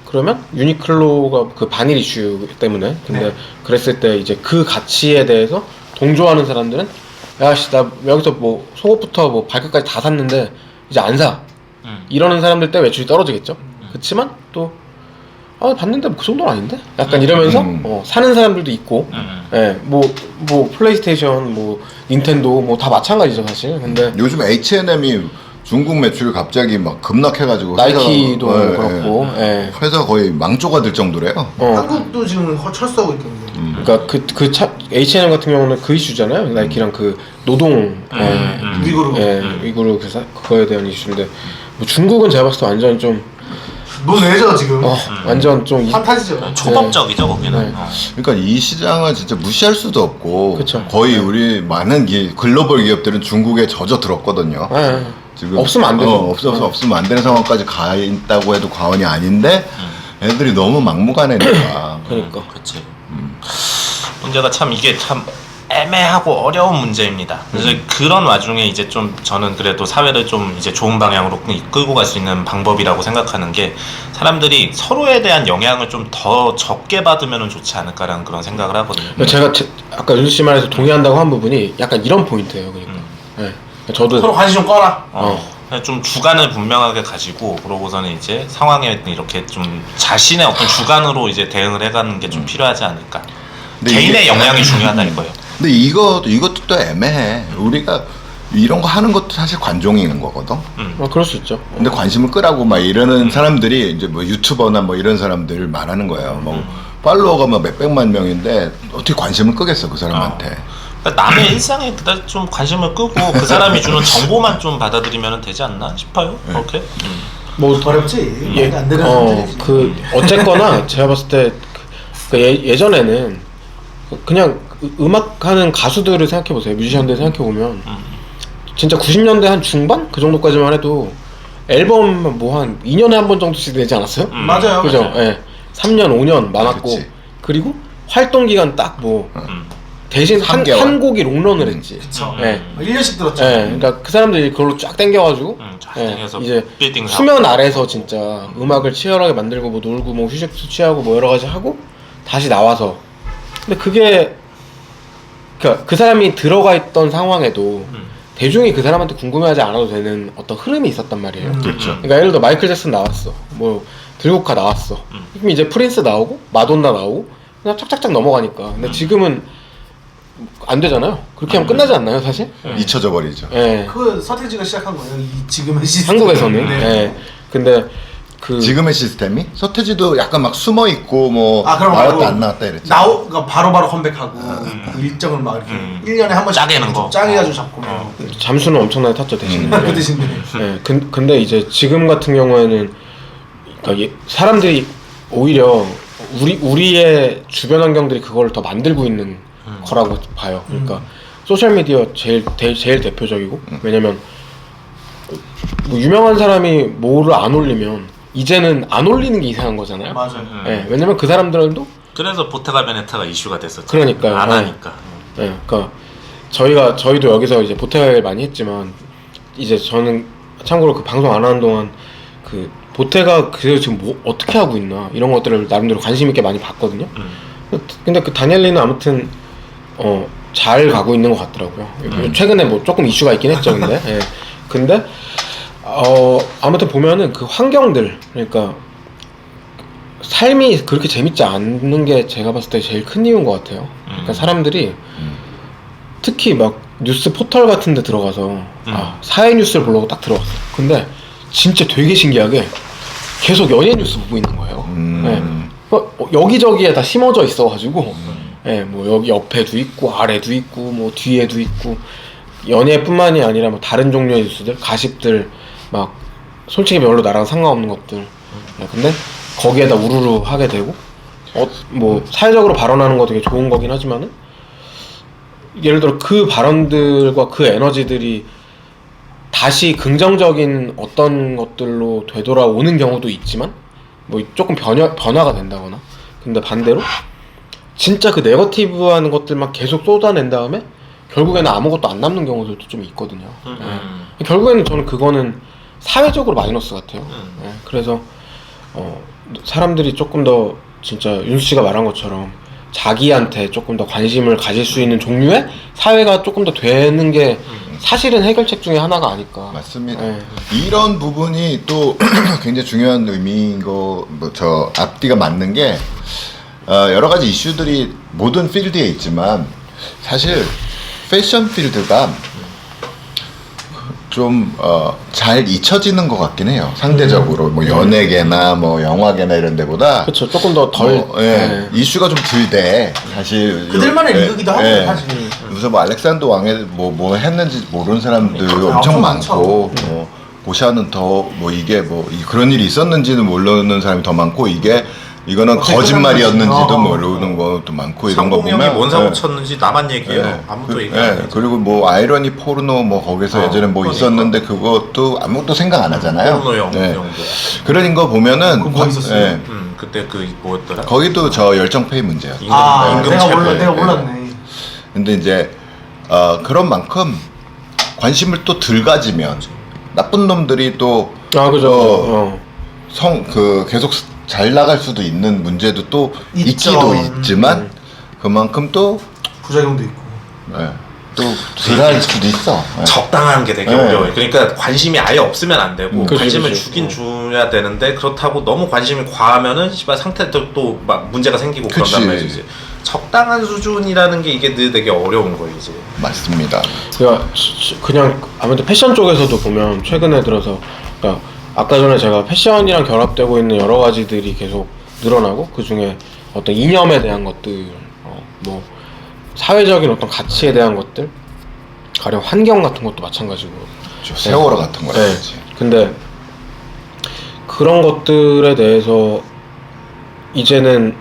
그러면 유니클로가 그 반일 이슈 때문에 근데 그랬을 때 이제 그 가치에 대해서 동조하는 사람들은 야씨 나 여기서 뭐 속옷부터 뭐 발끝까지 다 샀는데 이제 안 사. 이러는 사람들 때 매출이 떨어지겠죠. 그렇지만 또 봤는데 그 정도는 아닌데? 약간 이러면서 사는 사람들도 있고 뭐 플레이스테이션 뭐 닌텐도 뭐 다 마찬가지죠 사실. 근데 요즘 H&M이 중국 매출이 갑자기 막 급락해가지고 나이키도 그렇고 회사 거의 망조가 될 정도래요. 한국도 지금 철수하고 있거든요. 그러니까 H&M 같은 경우는 그 이슈잖아요. 나이키랑 그 노동 위구르 그거에 대한 이슈인데 뭐 중국은 제가 봤을 때 완전 좀 논외죠 지금. 완전 좀 판타지죠. 초법적이죠 거기는. 그러니까 이 시장을 진짜 무시할 수도 없고 그쵸. 거의 우리 많은 글로벌 기업들은 중국에 젖어 들었거든요. 지금 없으면 안 되죠. 없으면 안 되는 상황까지 가 있다고 해도 과언이 아닌데 애들이 너무 막무가내니까. 그러니까. 그렇지. 문제가 참 이게 참 애매하고 어려운 문제입니다. 그래서 그런 와중에 이제 좀 저는 그래도 사회를 좀 이제 좋은 방향으로 끌고 갈 수 있는 방법이라고 생각하는 게 사람들이 서로에 대한 영향을 좀 더 적게 받으면 좋지 않을까라는 그런 생각을 하거든요. 제가 아까 윤수 씨 말에서 동의한다고 한 부분이 약간 이런 포인트예요. 그러니까 네. 저도 서로 관심 좀 꺼라. 그냥 좀 주관을 분명하게 가지고 그러고서는 이제 상황에 이렇게 좀 자신의 어떤 주관으로 이제 대응을 해가는 게 좀 필요하지 않을까. 근데 개인의 이게- 영향이 중요하다 이거예요. 근데 이것도 또 애매해. 우리가 이런 거 하는 것도 사실 관종인 거거든. 그럴 수 있죠. 근데 관심을 끄라고 막 이러는 사람들이 이제 뭐 유튜버나 뭐 이런 사람들을 말하는 거예요. 뭐 팔로워가 막 몇백만 명인데 어떻게 관심을 끄겠어 그 사람한테. 그러니까 남의 일상에 그다지 좀 관심을 끄고 그 사람이 주는 정보만 좀 받아들이면 되지 않나 싶어요. 그렇게. 뭐 어렵지. 예, 안 되는 사람들이지. 어쨌거나 제가 봤을 때 예전에는 그냥 음악하는 가수들을 생각해 보세요. 뮤지션들 생각해 보면 진짜 90년대 한 중반 그 정도까지만 해도 앨범 뭐 한 2년에 한 번 정도씩 내지 않았어요? 맞아요. 그죠? 맞아요. 예. 3년, 5년 많았고 그치. 그리고 활동 기간 딱 뭐 대신 한 3개월. 곡이 롱런을 했지. 그쵸. 예. 1년씩 들었죠. 예. 그러니까 그 사람들이 그걸로 쫙 당겨가지고 쫙 당겨서 이제 빌딩 사고. 수면 아래서 진짜 음악을 치열하게 만들고 뭐 놀고 뭐 휴식도 취하고 뭐 여러 가지 하고 다시 나와서 근데 그게 그러니까 그 사람이 들어가 있던 상황에도 대중이 그 사람한테 궁금해하지 않아도 되는 어떤 흐름이 있었단 말이에요. 그렇죠. 그러니까 예를 들어 마이클 잭슨 나왔어, 뭐 들국화 나왔어. 그럼 이제 프린스 나오고 마돈나 나오고 그냥 착착착 넘어가니까. 근데 지금은 안 되잖아요. 그렇게 하면 끝나지 않나요, 사실? 잊혀져 버리죠. 예. 그 서태지가 시작한 거예요. 이 지금의 시스템. 한국에서는. 네. 예. 근데 그 지금의 시스템이 서태지도 약간 막 숨어 있고 뭐 아 그럼 나왔다 말고 안 나왔다 이랬죠. 그러니까 바로바로 컴백하고 그 일정을 막 이렇게 1년에 한 번씩 짜게는 거. 짜게가지고 잡고 막. 잠수는 엄청나게 탔죠 대신. 그 대신에 예, 근데 이제 지금 같은 경우에는 그러니까 사람들이 오히려 우리의 주변 환경들이 그걸 더 만들고 있는 거라고 봐요. 그러니까 소셜 미디어 제일 대표적이고 왜냐면 뭐 유명한 사람이 뭐를 안 올리면 이제는 안 올리는 게 이상한 거잖아요. 맞아요. 예, 왜냐면 그 사람들도 그래서 보테가 베네타가 이슈가 됐었죠. 그러니까요. 안 하니까. 예, 그러니까 저희도 여기서 이제 보테가를 많이 했지만 이제 저는 참고로 그 방송 안 하는 동안 그 보테가 그래서 지금 뭐 어떻게 하고 있나 이런 것들을 나름대로 관심 있게 많이 봤거든요. 근데 그 다니엘리는 아무튼 잘 가고 있는 것 같더라고요. 최근에 뭐 조금 이슈가 있긴 했죠, 근데 아무튼 보면은 그 환경들 그러니까 삶이 그렇게 재밌지 않는 게 제가 봤을 때 제일 큰 이유인 것 같아요. 그러니까 사람들이 특히 막 뉴스 포털 같은 데 들어가서 사회 뉴스를 보려고 딱 들어갔어요. 근데 진짜 되게 신기하게 계속 연예 뉴스 보고 있는 거예요. 여기저기에 다 심어져 있어가지고 뭐 여기 옆에도 있고 아래도 있고 뭐 뒤에도 있고 연예뿐만이 아니라 뭐 다른 종류의 뉴스들 가십들 막 솔직히 별로 나랑 상관없는 것들 근데 거기에다 우르르 하게 되고 뭐 사회적으로 발언하는 거 되게 좋은 거긴 하지만은 예를 들어 그 발언들과 그 에너지들이 다시 긍정적인 어떤 것들로 되돌아오는 경우도 있지만 뭐 조금 변화가 된다거나 근데 반대로 진짜 그 네거티브한 것들만 계속 쏟아낸 다음에 결국에는 아무것도 안 남는 경우들도 좀 있거든요. 결국에는 저는 그거는 사회적으로 마이너스 같아요. 그래서 사람들이 조금 더 진짜 윤수 씨가 말한 것처럼 자기한테 조금 더 관심을 가질 수 있는 종류의 사회가 조금 더 되는 게 사실은 해결책 중에 하나가 아닐까. 맞습니다. 이런 부분이 또 굉장히 중요한 의미인 거, 저 앞뒤가 맞는 게 여러 가지 이슈들이 모든 필드에 있지만 사실 패션 필드가 좀 잘 잊혀지는 것 같긴 해요. 상대적으로 뭐 연예계나 뭐 영화계나 이런 데보다 그렇죠. 조금 더 덜 이슈가 좀 덜돼 사실. 그들만의 리그기도 하고 사실. 무슨 뭐 알렉산더 왕의 뭐 했는지 모르는 사람들 엄청 엄청 많고 뭐 보샤는 더 뭐 이게 뭐 그런 일이 있었는지는 모르는 사람이 더 많고 이거는 거짓말이었는지도 모르는 것도 많고 이런 거 보면 상봉형이 뭔 사고 쳤는지 나만 얘기해요. 아무도 얘기 안 해. 그리고 뭐 아이러니 포르노 뭐 거기서 예전에 뭐 그러니까. 있었는데 그것도 아무것도 생각 안 하잖아요. 포르노 영도. 그런 거 보면은 뭐 있었어요? 그때 그 뭐였더라? 거기도 저 열정페이 문제였어요. 아 임금 내가 체불. 몰랐네. 근데 이제 그런 만큼 관심을 또 덜 가지면 나쁜 놈들이 또 그죠. 계속 잘 나갈 수도 있는 문제도 또 있죠. 있기도 있지만 그만큼 또 부작용도 있고. 또 덜할 수도 있어. 적당한 게 되게 네. 어려워요. 그러니까 관심이 아예 없으면 안 되고 그치, 관심을 그치. 주긴 줘야 되는데 그렇다고 너무 관심이 과하면은 씨발 상태도 또 막 문제가 생기고 그치. 그런단 말이지. 적당한 수준이라는 게 이게 늘 되게 어려운 거예요 이제. 맞습니다. 그냥 아무래도 패션 쪽에서도 보면 최근에 들어서 그러니까 아까 전에 제가 패션이랑 결합되고 있는 여러 가지들이 계속 늘어나고 그 중에 어떤 이념에 대한 것들, 뭐 사회적인 어떤 가치에 대한 것들, 가령 환경 같은 것도 마찬가지고. 세월호 같은 거라든지. 근데 그런 것들에 대해서 이제는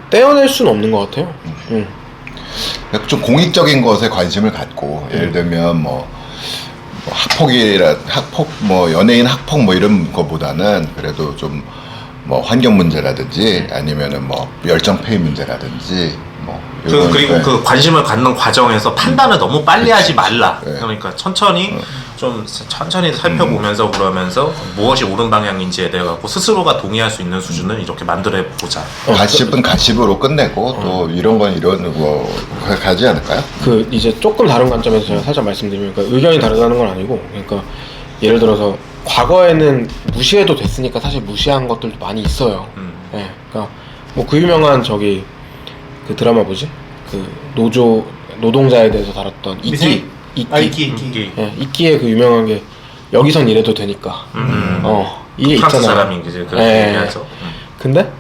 떼어낼 수는 없는 것 같아요. 그러니까 좀 공익적인 것에 관심을 갖고 예를 들면 뭐 학폭 뭐 연예인 학폭 뭐 이런 거보다는 그래도 좀 뭐 환경 문제라든지 아니면은 뭐 열정페이 문제라든지 뭐 그리고 네. 그 관심을 갖는 과정에서 판단을 너무 빨리 하지 말라. 네. 그러니까 천천히 좀 천천히 살펴보면서 그러면서 무엇이 옳은 방향인지에 대해 갖고 스스로가 동의할 수 있는 수준을 이렇게 만들어 보자. 가십은 가십으로 끝내고 또 이런 건 이런 거 가지 않을까요? 그 이제 조금 다른 관점에서 제가 살짝 말씀드리면, 그러니까 의견이 다르다는 건 아니고, 그러니까 예를 들어서 과거에는 무시해도 됐으니까 사실 무시한 것들도 많이 있어요. 예, 그러니까 뭐 그 유명한 저기 그 드라마 뭐지? 그 노동자에 대해서 다뤘던 이끼. 이끼. 예, 이끼의 그 유명한 게 여기선 이래도 되니까. 이게 프랑스 있잖아요. 사람이 이제 그렇게 예. 얘기하죠. 근데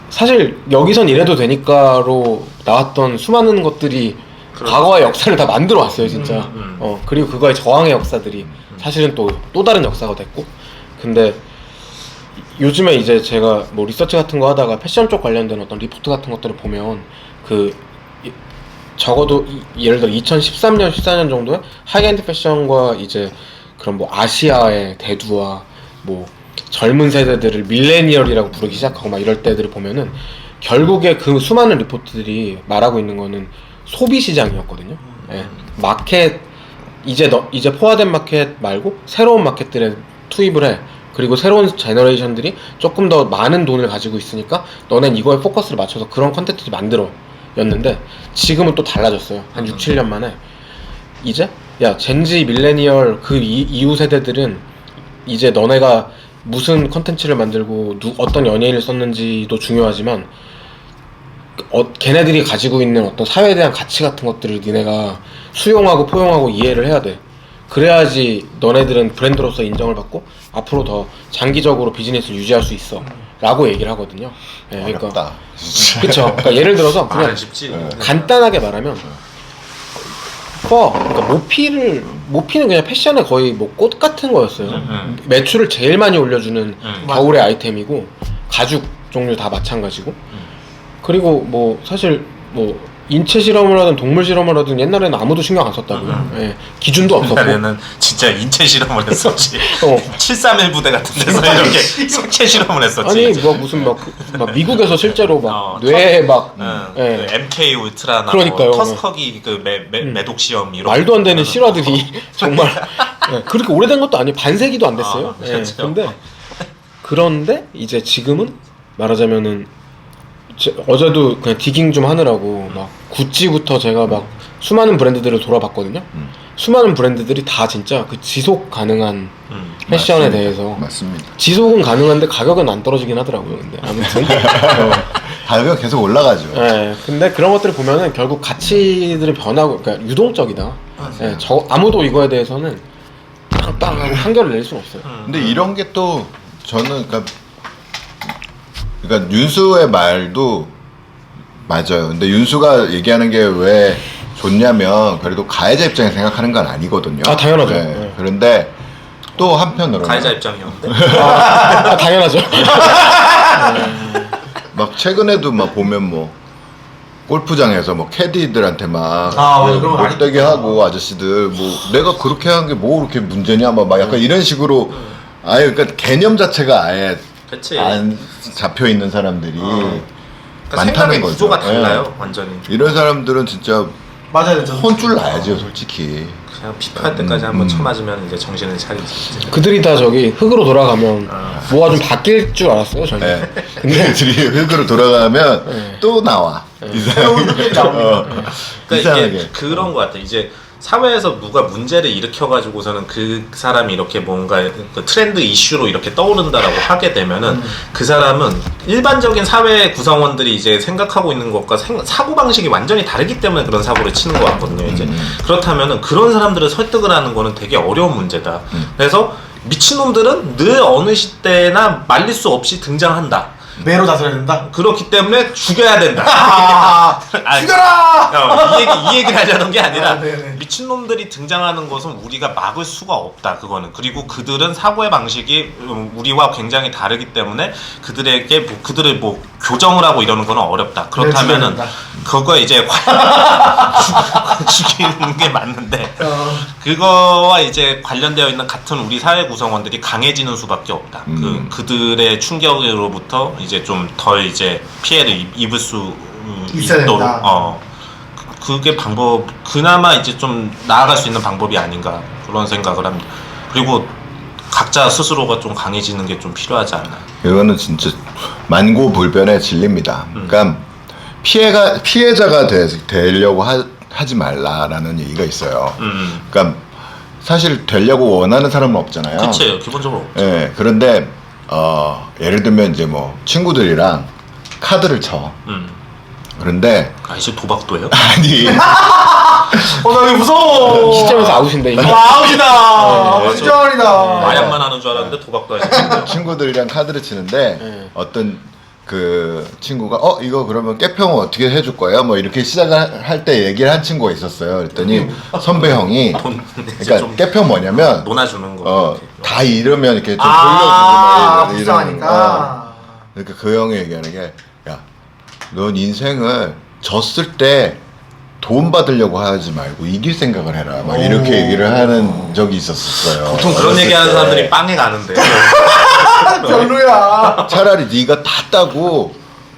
사실 여기선 이래도 되니까로 나왔던 수많은 것들이 과거의 역사를 다 만들어 왔어요, 진짜. 그리고 그거의 저항의 역사들이 사실은 또 다른 역사가 됐고. 근데 요즘에 이제 제가 뭐 리서치 같은 거 하다가 패션 쪽 관련된 어떤 리포트 같은 것들을 보면 적어도 예를 들어 2013년, 14년 정도에 하이엔드 패션과 이제 그런 뭐 아시아의 대두와 뭐 젊은 세대들을 밀레니얼이라고 부르기 시작하고 막 이럴 때들을 보면은 결국에 그 수많은 리포트들이 말하고 있는 거는 소비 시장이었거든요. 예. 마켓 이제 포화된 마켓 말고 새로운 마켓들에 투입을 해. 그리고 새로운 제너레이션들이 조금 더 많은 돈을 가지고 있으니까 너넨 이거에 포커스를 맞춰서 그런 컨텐츠를 만들어 였는데 지금은 또 달라졌어요. 한 6, 7년 만에 이제 야 젠지 밀레니얼 그 이후 세대들은 이제 너네가 무슨 컨텐츠를 만들고 어떤 연예인을 썼는지도 중요하지만 걔네들이 가지고 있는 어떤 사회에 대한 가치 같은 것들을 니네가 수용하고 포용하고 이해를 해야 돼. 그래야지 너네들은 브랜드로서 인정을 받고 앞으로 더 장기적으로 비즈니스를 유지할 수 있어 라고 얘기를 하거든요. 네, 어렵다. 그쵸. 그러니까 예를 들어서 그냥 말은 쉽지. 간단하게 말하면 그러니까 모피는 그냥 패션의 거의 뭐 꽃 같은 거였어요. 매출을 제일 많이 올려주는 겨울의 아이템이고 가죽 종류 다 마찬가지고. 그리고 뭐 사실 뭐 인체 실험을 하든 동물 실험을 하든 옛날에는 아무도 신경 안 썼다고요. 예, 기준도 없었고. 옛날에는 진짜 인체 실험을 했었지. 731 부대 같은 데서 이렇게 색체 실험을 했었지. 아니 뭐 무슨 막 미국에서 실제로 막 뇌에 막 그 MK 울트라나 그러니까요. 뭐 터스커기 그 매독 시험 이런 말도 안 되는 실화들이 정말 그렇게 오래된 것도 아니고 반세기도 안 됐어요. 그렇죠. 그런데 이제 지금은 말하자면은 어제도 그냥 디깅 좀 하느라고 막 구찌부터 제가 막 수많은 브랜드들을 돌아봤거든요. 수많은 브랜드들이 다 진짜 그 지속 가능한 패션에 대해서 맞습니다. 지속은 가능한데 가격은 안 떨어지긴 하더라고요. 근데 아무튼 가격은 계속 올라가죠. 네, 근데 그런 것들을 보면은 결국 가치들은 변하고, 그러니까 유동적이다. 네, 아무도 이거에 대해서는 빵빵하고 판결을 낼 수는 없어요. 근데 이런 게 또 저는 그러니까 윤수의 말도 맞아요. 근데 윤수가 얘기하는 게 왜 좋냐면 그래도 가해자 입장에서 생각하는 건 아니거든요. 아, 당연하죠. 네. 네. 그런데 또 한편으로는 가해자 입장이었는데. 당연하죠. 막 최근에도 막 보면 뭐 골프장에서 뭐 캐디들한테 막 맞아. 그런 거 못되게 하고 아저씨들 뭐 내가 그렇게 한 게 뭐 그렇게 문제냐 막 약간 이런 식으로 아예 그러니까 개념 자체가 아예 그치. 안 잡혀 있는 사람들이 그러니까 많다는 생각의 거죠. 구조가 달라요, 네. 완전히. 이런 사람들은 진짜 맞아야 되죠. 혼줄 나야죠, 솔직히. 그냥 피파할 때까지 한번 쳐맞으면 이제 정신을 차리지. 이제. 그들이 다 저기 흙으로 돌아가면 뭐가 좀 바뀔 줄 알았어요 저는. 네. 근데 애들이 흙으로 돌아가면 또 나와. 새로운 흙이 나옵니다. 그러니까 이상하게. 이게 그런 것 같아. 이제 사회에서 누가 문제를 일으켜가지고서는 그 사람이 이렇게 뭔가 그 트렌드 이슈로 이렇게 떠오른다라고 하게 되면은 그 사람은 일반적인 사회 구성원들이 이제 생각하고 있는 것과 사고 방식이 완전히 다르기 때문에 그런 사고를 치는 것 같거든요. 이제 그렇다면은 그런 사람들을 설득을 하는 거는 되게 어려운 문제다. 그래서 미친놈들은 늘 어느 시대나 말릴 수 없이 등장한다. 매로 다스려야 된다. 그렇기 때문에 죽여야 된다. 아니, 죽여라! 이 얘기를 하자는 게 아니라 네네. 미친놈들이 등장하는 것은 우리가 막을 수가 없다. 그거는. 그리고 그들은 사고의 방식이 우리와 굉장히 다르기 때문에 그들에게 그들을 뭐 교정을 하고 이러는 건 어렵다. 그렇다면은 그거 이제 죽이는 게 맞는데 그거와 이제 관련되어 있는 같은 우리 사회 구성원들이 강해지는 수밖에 없다. 그들의 충격으로부터 이제 좀 덜 이제 피해를 입을 수 있어야 있도록 된다. 그게 그나마 이제 좀 나아갈 수 있는 방법이 아닌가 그런 생각을 합니다. 그리고 각자 스스로가 좀 강해지는 게 좀 필요하지 않나. 이거는 진짜 만고불변의 진리입니다. 그러니까 피해자가 되려고 하지 말라라는 얘기가 있어요. 그러니까 사실 되려고 원하는 사람은 없잖아요. 그치, 기본적으로. 예, 그런데 예를 들면 이제 뭐 친구들이랑 카드를 쳐. 그런데 이제 도박도 해요? 아니 나 여기 무서워. 시점에서 아웃인데 이미. 아웃이다. 네, 시점이다. 마약만 하는 줄 알았는데 도박도 하지. 친구들이랑 카드를 치는데 네. 어떤 그 친구가 이거 그러면 깨평은 어떻게 해줄 거예요? 뭐 이렇게 시작을 할 때 얘기를 한 친구가 있었어요. 그랬더니 선배 형이 그러니까 깨평 뭐냐면 논아주는 거. 다 잃으면 이렇게 좀 아, 돌려주고 불쌍하니까. 그러니까 그 형이 얘기하는 게 야, 넌 인생을 졌을 때 돈 받으려고 하지 말고 이길 생각을 해라. 막 이렇게 얘기를 하는 적이 있었어요. 보통 그런 어렸을 얘기하는 때. 사람들이 빵에 가는데. 별로야. 차라리 네가 다 따고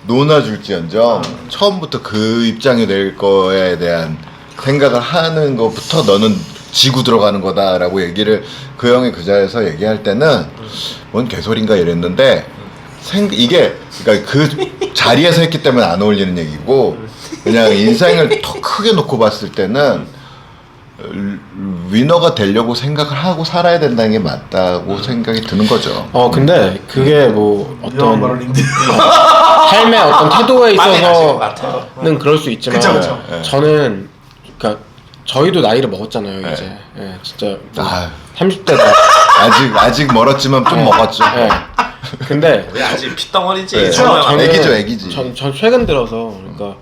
논아줄지언정 처음부터 그 입장이 될 거에 대한 생각을 하는 것부터 너는 지고 들어가는 거다라고 얘기를 그 형이 그 자리에서 얘기할 때는 뭔 개소리인가 이랬는데 이게 그러니까 그 자리에서 했기 때문에 안 어울리는 얘기고 그냥 인생을 더 크게 놓고 봤을 때는 위너가 되려고 생각을 하고 살아야 된다는 게 맞다고 생각이 드는 거죠. 근데 그게 뭐 이런 말을 어떤 님들. 삶의 어떤 태도에 빵에 가실 것 같아요. 있어서는 그럴 수 있지만 그쵸. 저는 그러니까 저희도 나이를 먹었잖아요 이제. 예, 진짜 뭐 아. 30대다. 아직 멀었지만 좀 먹었죠. 예. 근데 우리 아직 핏덩어리지. 네. 저는 애기지. 전 최근 들어서 그러니까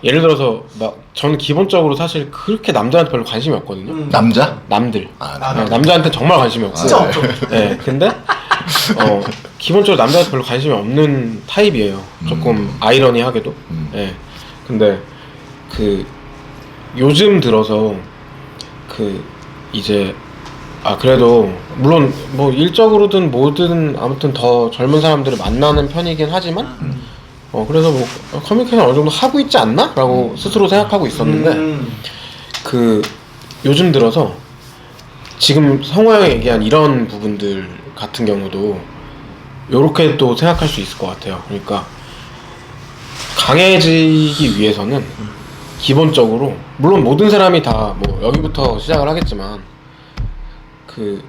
예를 들어서 막 저는 기본적으로 사실 그렇게 남들한테 별로 관심이 없거든요. 남자? 남들. 아, 네, 남자한테 정말 관심이 없고. 진짜 없죠. 네, 근데 기본적으로 남자한테 별로 관심이 없는 타입이에요. 조금 아이러니하게도. 네. 근데 그 요즘 들어서 그 이제 그래도 물론 뭐 일적으로든 뭐든 아무튼 더 젊은 사람들을 만나는 편이긴 하지만 그래서 뭐 커뮤니케이션 어느 정도 하고 있지 않나? 라고 스스로 생각하고 있었는데 그 요즘 들어서 지금 성호 형이 얘기한 이런 부분들 같은 경우도 요렇게 또 생각할 수 있을 것 같아요. 그러니까 강해지기 위해서는 기본적으로 물론 모든 사람이 다 뭐 여기부터 시작을 하겠지만 그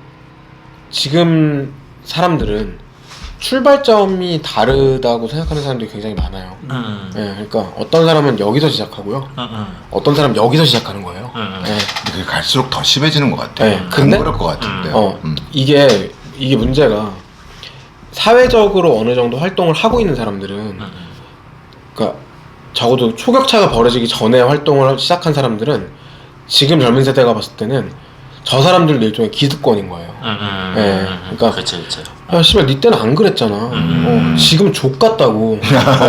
지금 사람들은 출발점이 다르다고 생각하는 사람들이 굉장히 많아요. 네, 그러니까 어떤 사람은 여기서 시작하고요. 어떤 사람은 여기서 시작하는 거예요. 네. 근데 갈수록 더 심해지는 것 같아요. 네, 근데 그럴 것 같은데. 이게 문제가 사회적으로 어느 정도 활동을 하고 있는 사람들은 그러니까 적어도 초격차가 벌어지기 전에 활동을 시작한 사람들은 지금 젊은 세대가 봤을 때는 저 사람들도 일종의 기득권인 거예요. 네, 그러니까 그치. 야 씨발 니 때는 안 그랬잖아. 지금 족 같다고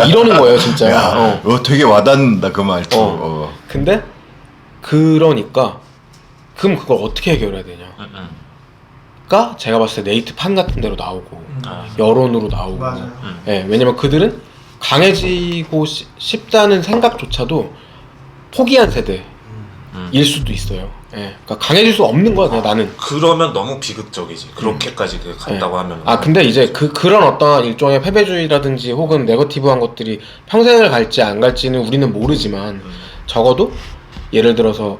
이러는 거예요 진짜. 야, 되게 와닿는다 그 말투. 근데 그러니까 그럼 그걸 어떻게 해결해야 되냐? 가 제가 봤을 때 네이트 판 같은 데로 나오고 여론으로 나오고. 맞아요. 예, 왜냐면 그들은 강해지고 싶다는 생각조차도 포기한 세대. 일 수도 있어요. 예. 그러니까 강해질 수 없는 거야 그냥 나는. 그러면 너무 비극적이지. 그렇게까지 갔다고 하면. 아 근데 이제 그런 어떤 일종의 패배주의라든지 혹은 네거티브한 것들이 평생을 갈지 안 갈지는 우리는 모르지만 적어도 예를 들어서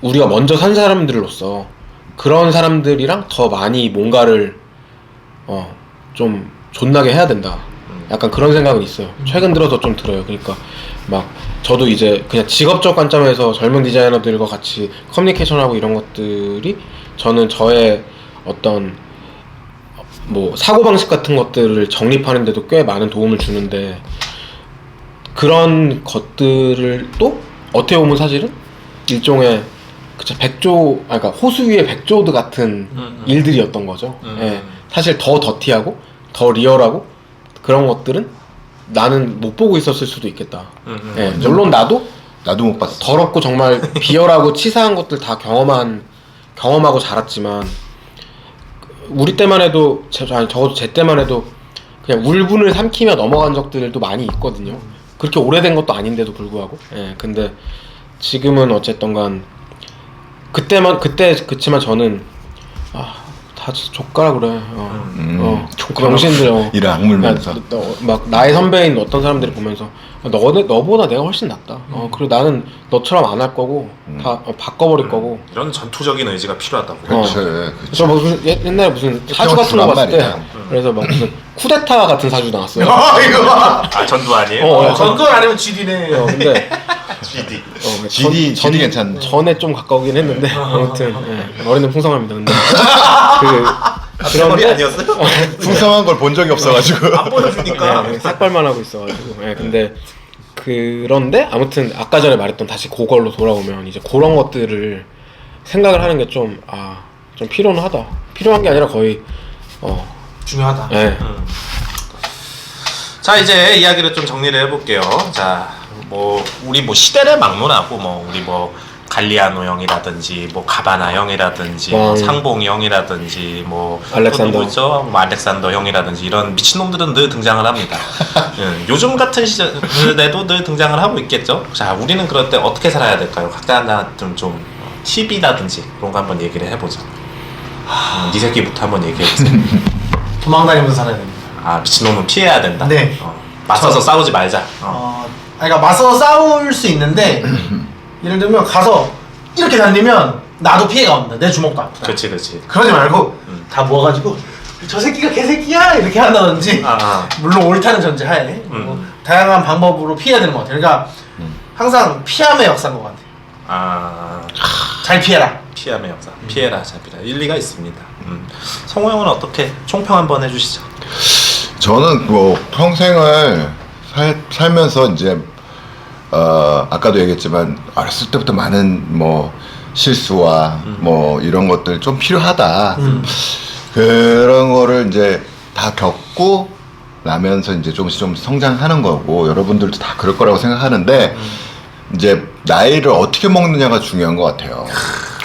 우리가 먼저 산 사람들로서 그런 사람들이랑 더 많이 뭔가를 좀 존나게 해야 된다. 약간 그런 생각은 있어요. 최근 들어서 좀 들어요. 그러니까 막 저도 이제 그냥 직업적 관점에서 젊은 디자이너들과 같이 커뮤니케이션하고 이런 것들이 저는 저의 어떤 뭐 사고방식 같은 것들을 정립하는 데도 꽤 많은 도움을 주는데 그런 것들을 또 어떻게 보면 사실은 일종의 그쵸 그러니까 호수 위의 백조드 같은 일들이었던 거죠. 예. 사실 더 더티하고 더 리얼하고 그런 것들은 나는 못 보고 있었을 수도 있겠다. 예. 물론 나도 못 봤어. 더럽고 정말 비열하고 치사한 것들 다 경험하고 자랐지만 우리 때만 해도 적어도 제 때만 해도 그냥 울분을 삼키며 넘어간 적들도 많이 있거든요. 그렇게 오래된 것도 아닌데도 불구하고. 예. 근데 지금은 어쨌든간 그때 그치만 저는 다 족가라 그래. 병신들. 이를 악물면서. 막 나의 선배인 어떤 사람들이 보면서 너보다 내가 훨씬 낫다. 그리고 나는 너처럼 안 할 거고 다 바꿔버릴 거고. 이런 전투적인 의지가 필요하다고. 그렇지. 저 무슨 옛날에 무슨 사주 같은 거 봤을 때 그래서 막 무슨 쿠데타 같은 사주 나왔어요. 이거 봐. 아 전두 아니에요? 전건 아니면 GD네. 근데 GD. GD 괜찮네. 전에 좀 가까우긴 했는데 아무튼 머리는 풍성합니다. 근데 머리 아니었어요? 풍성한 걸 본 적이 없어가지고. 안 보여주니까. 삭발만 하고 있어가지고. 근데 그런데 아무튼 아까 전에 말했던 다시 그걸로 돌아오면 이제 그런 것들을 생각을 하는 게 좀 필요는 하다. 필요한 게 아니라 거의 중요하다. 네. 자 이제 이야기를 좀 정리를 해볼게요. 자 뭐 우리 뭐 시대를 막론하고 뭐 우리 뭐 갈리아노 형이라든지 뭐 가바나 형이라든지 뭐 상봉 형이라든지 뭐 알렉산더. 또 누구죠? 뭐 알렉산더 형이라든지 이런 미친놈들은 늘 등장을 합니다. 요즘 같은 시절에도 늘 등장을 하고 있겠죠. 자 우리는 그럴 때 어떻게 살아야 될까요? 각자 하나 좀 팁이라든지 그런 거 한번 얘기를 해보죠. 네 새끼부터 한번 얘기해보세요. 도망다니면서 살아야 됩니다. 아 미친놈은 피해야 된다. 네. 맞서서 싸우지 말자. 그러니까 맞서 싸울 수 있는데 예를 들면 가서 이렇게 달리면 나도 피해가 온다. 내 주먹도 아프다. 그렇지. 그러지 말고 다 모아가지고 저 새끼가 개새끼야 이렇게 한다든지 물론 옳다는 전제하에 뭐 다양한 방법으로 피해야 되는 것 같아요. 그러니까 항상 피함의 역사인 것 같아요. 잘 피해라. 피함의 역사. 피해라 잘 피해라. 일리가 있습니다. 성호 형은 어떻게 총평 한번 해주시죠. 저는 뭐 평생을 살면서 이제 아까도 얘기했지만 어렸을 때부터 많은 뭐 실수와 뭐 이런 것들 좀 필요하다. 그런 거를 이제 다 겪고 나면서 이제 조금씩 성장하는 거고 여러분들도 다 그럴 거라고 생각하는데 이제 나이를 어떻게 먹느냐가 중요한 것 같아요.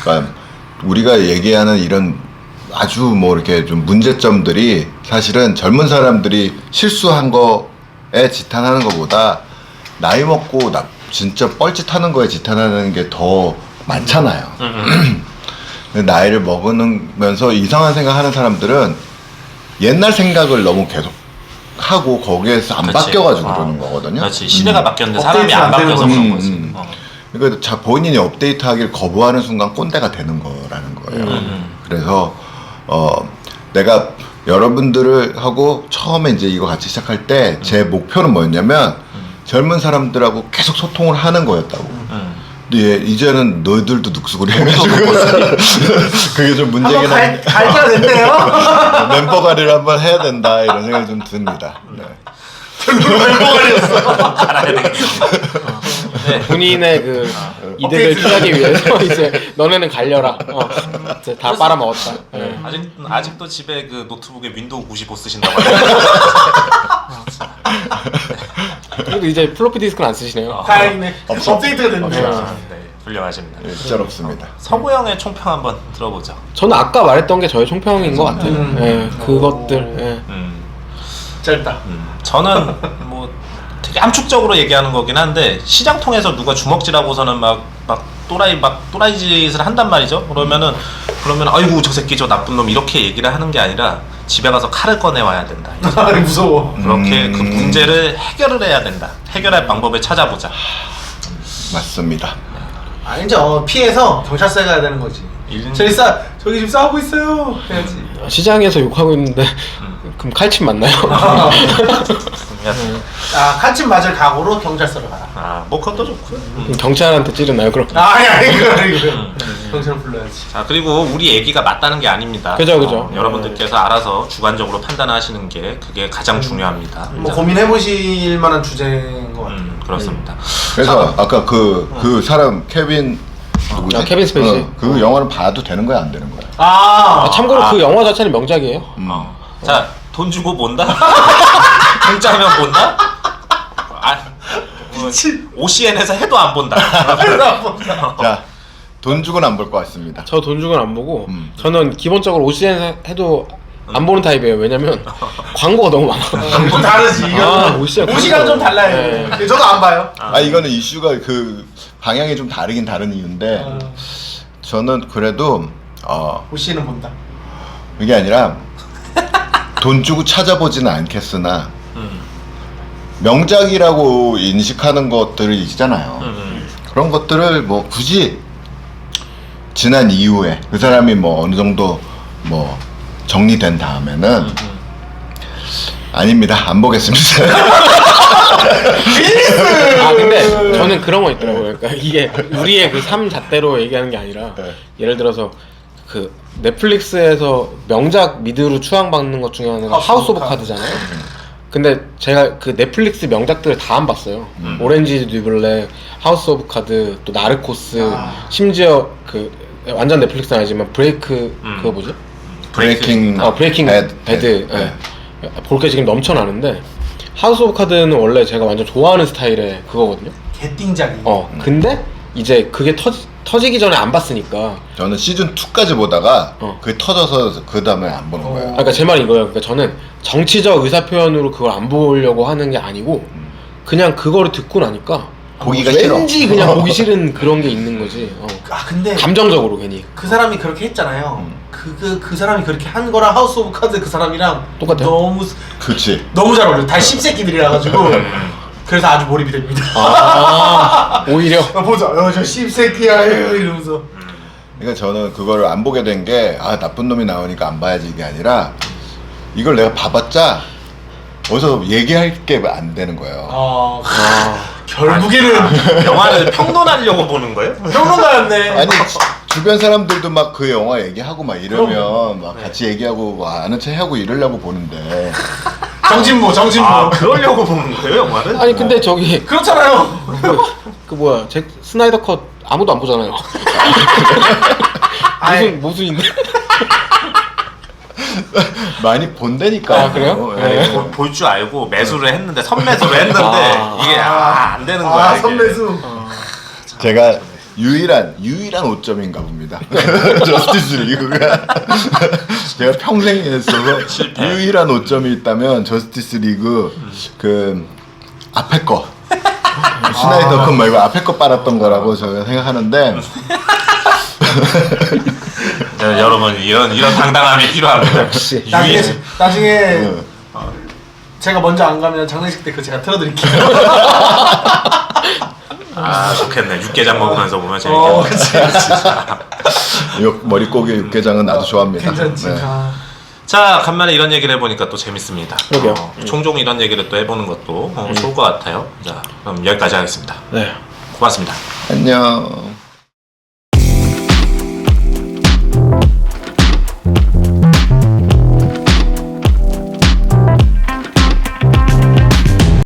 그러니까 우리가 얘기하는 이런 아주 뭐 이렇게 좀 문제점들이 사실은 젊은 사람들이 실수한 거에 지탄하는 것보다 나이 먹고 진짜 뻘짓하는 거에 지탄하는 게 더 많잖아요. 나이를 먹으면서 이상한 생각하는 사람들은 옛날 생각을 너무 계속 하고 거기에서 안 그치. 바뀌어가지고 그러는 거거든요. 그렇지. 시대가 바뀌었는데 사람이 안 바뀌어서 그런 거지. 그러니까 본인이 업데이트하기를 거부하는 순간 꼰대가 되는 거라는 거예요. 그래서 내가 여러분들을 하고 처음에 이제 이거 같이 시작할 때 제 목표는 뭐였냐면 젊은 사람들하고 계속 소통을 하는 거였다고. 근데 이제는 너희들도 눅수구리 해가지고 그게 좀 문제긴 한데 갈게가 됐네요. 멤버 관리를 한번 해야 된다 이런 생각이 좀 듭니다. 네. 멤버 관리였어. 알아야 되겠어. 네. 본인의 그 이득을 취하기 위해서 이제 너네는 갈려라. 이제 다 빨아먹었다. 네. 아직도 집에 그 노트북에 윈도우 95 쓰신다고 하네요. 그래도 이제 플로피 디스크는 안 쓰시네요. 다행이네. 업데이트가 됐네. 네, 훌륭하십니다. 쩔없습니다. 성우 형의 총평 한번 들어보죠. 저는 아까 말했던 게 저의 총평인 것 같아요. 그것들. 짧다. 저는 뭐 되게 함축적으로 얘기하는 거긴 한데 시장 통해서 누가 주먹질하고서는 막 또라이 짓을 한단 말이죠. 그러면 아이고 저 새끼 저 나쁜 놈 이렇게 얘기를 하는 게 아니라 집에 가서 칼을 꺼내 와야 된다. 무서워. 그렇게 그 문제를 해결을 해야 된다. 해결할 방법을 찾아보자. 맞습니다. 아니죠. 피해서 경찰서에 가야 되는 거지. 저기 지금 싸우고 있어요. 해야지. 시장에서 욕하고 있는데 그럼 칼침 맞나요? 칼집 맞을 각오로 경찰서를 가라. 뭐 그것도 좋고요. 경찰한테 찌르나요 그럼? 아니 그거. 경찰을 불러야지. 자, 그리고 우리 얘기가 맞다는 게 아닙니다. 그죠. 여러분들께서 알아서 주관적으로 판단하시는 게 그게 가장 중요합니다. 뭐 고민해 보실 만한 주제인 것 같아요. 그렇습니다. 그래서 아까 그 사람 케빈 누구지? 케빈 스페이시. 그 영화는 봐도 되는 거야 안 되는 거야? 참고로 그 영화 자체는 명작이에요. 자, 돈 주고 본다? 공짜면 본다? OCN에서 해도 안 본다. 자, 돈 주고는 안 볼 것 같습니다. 저 돈 주고는 안 보고 저는 기본적으로 OCN 해도 안 보는 타입이에요. 왜냐면 광고가 너무 많아. 좀 다르지. OCN이랑 좀 달라요. 네. 저도 안 봐요. 이거는 이슈가 그 방향이 좀 다르긴 다른 이유인데 저는 그래도 OCN은 본다. 이게 아니라 돈 주고 찾아보지는 않겠으나 명작이라고 인식하는 것들이 있잖아요. 그런 것들을 뭐 굳이 지난 이후에 그 사람이 뭐 어느 정도 뭐 정리된 다음에는 아닙니다. 안 보겠습니다. 근데 저는 그런 거 있더라고요. 그러니까 이게 우리의 그 삶 잣대로 얘기하는 게 아니라 예를 들어서 그 넷플릭스에서 명작 미드로 추앙받는 것 중에 하나가 하우스 오브 카드잖아요. 근데 제가 그 넷플릭스 명작들을 다 안 봤어요. 오렌지 뉴블랙, 하우스 오브 카드, 또 나르코스, 심지어 그 완전 넷플릭스는 아니지만 브레이크 그거 뭐지? 브레이킹 배드. 볼 게 지금 넘쳐나는데 하우스 오브 카드는 원래 제가 완전 좋아하는 스타일의 그거거든요. 개띵작이. 근데 이제 그게 터지기 전에 안 봤으니까 저는 시즌 2까지 보다가 그게 터져서 그 다음에 안 보는 거예요. 그러니까 제 말이 이거예요. 그러니까 저는 정치적 의사 표현으로 그걸 안 보려고 하는 게 아니고 그냥 그거를 듣고 나니까 보기가 왠지 싫어. 그냥 보기 싫은 그런 게 있는 거지. 근데 감정적으로 괜히 그 사람이 그렇게 했잖아요. 그 사람이 그렇게 한 거랑 하우스 오브 카드 그 사람이랑 똑같아요. 너무 잘 어울려. 다 씹새끼들이라 가지고 그래서 아주 몰입이 됩니다. 오히려 보자. 저 씹새끼야 이러면서. 그러니까 저는 그거를 안 보게 된 게 나쁜 놈이 나오니까 안 봐야지 이게 아니라 이걸 내가 봐봤자 어디서 얘기할 게 안 되는 거예요. 결국에는 영화를 평론하려고 보는 거예요? 평론가였네. 아니 주변 사람들도 막 그 영화 얘기하고 막 이러면 막 같이 얘기하고 막 아는 체 하고 이러려고 보는데 정진모. 그러려고 보는 거예요, 영화를? 아니 근데 저기 그렇잖아요. 그 뭐야 스나이더 컷 아무도 안 보잖아요. 모순인데? 많이 본다니까. 그래요? 볼 줄 알고 매수를 했는데 선매수를 했는데 이게 안 되는 거야. 이게. 선매수. 제가 유일한 오점인가 봅니다. 저스티스 리그가 제가 평생 했어서 유일한 오점이 있다면 저스티스 리그 그 앞에 거 스나이더 컷 말고 앞에 거 빨았던 거라고 제가 생각하는데 여러분 이런 당당함이 필요합니다. 역시 나중에 제가 먼저 안 가면 장례식 때 그 제가 틀어드릴게요. 좋겠네. 육개장 먹으면서 보면 재밌겠네. 머리 꼬개 육개장은 나도 좋아합니다. 괜찮지. 네. 자, 간만에 이런 얘기를 해보니까 또 재밌습니다. 그러게요. 종종 이런 얘기를 또 해보는 것도 좋을 것 같아요. 자, 그럼 여기까지 하겠습니다. 네. 고맙습니다. 안녕.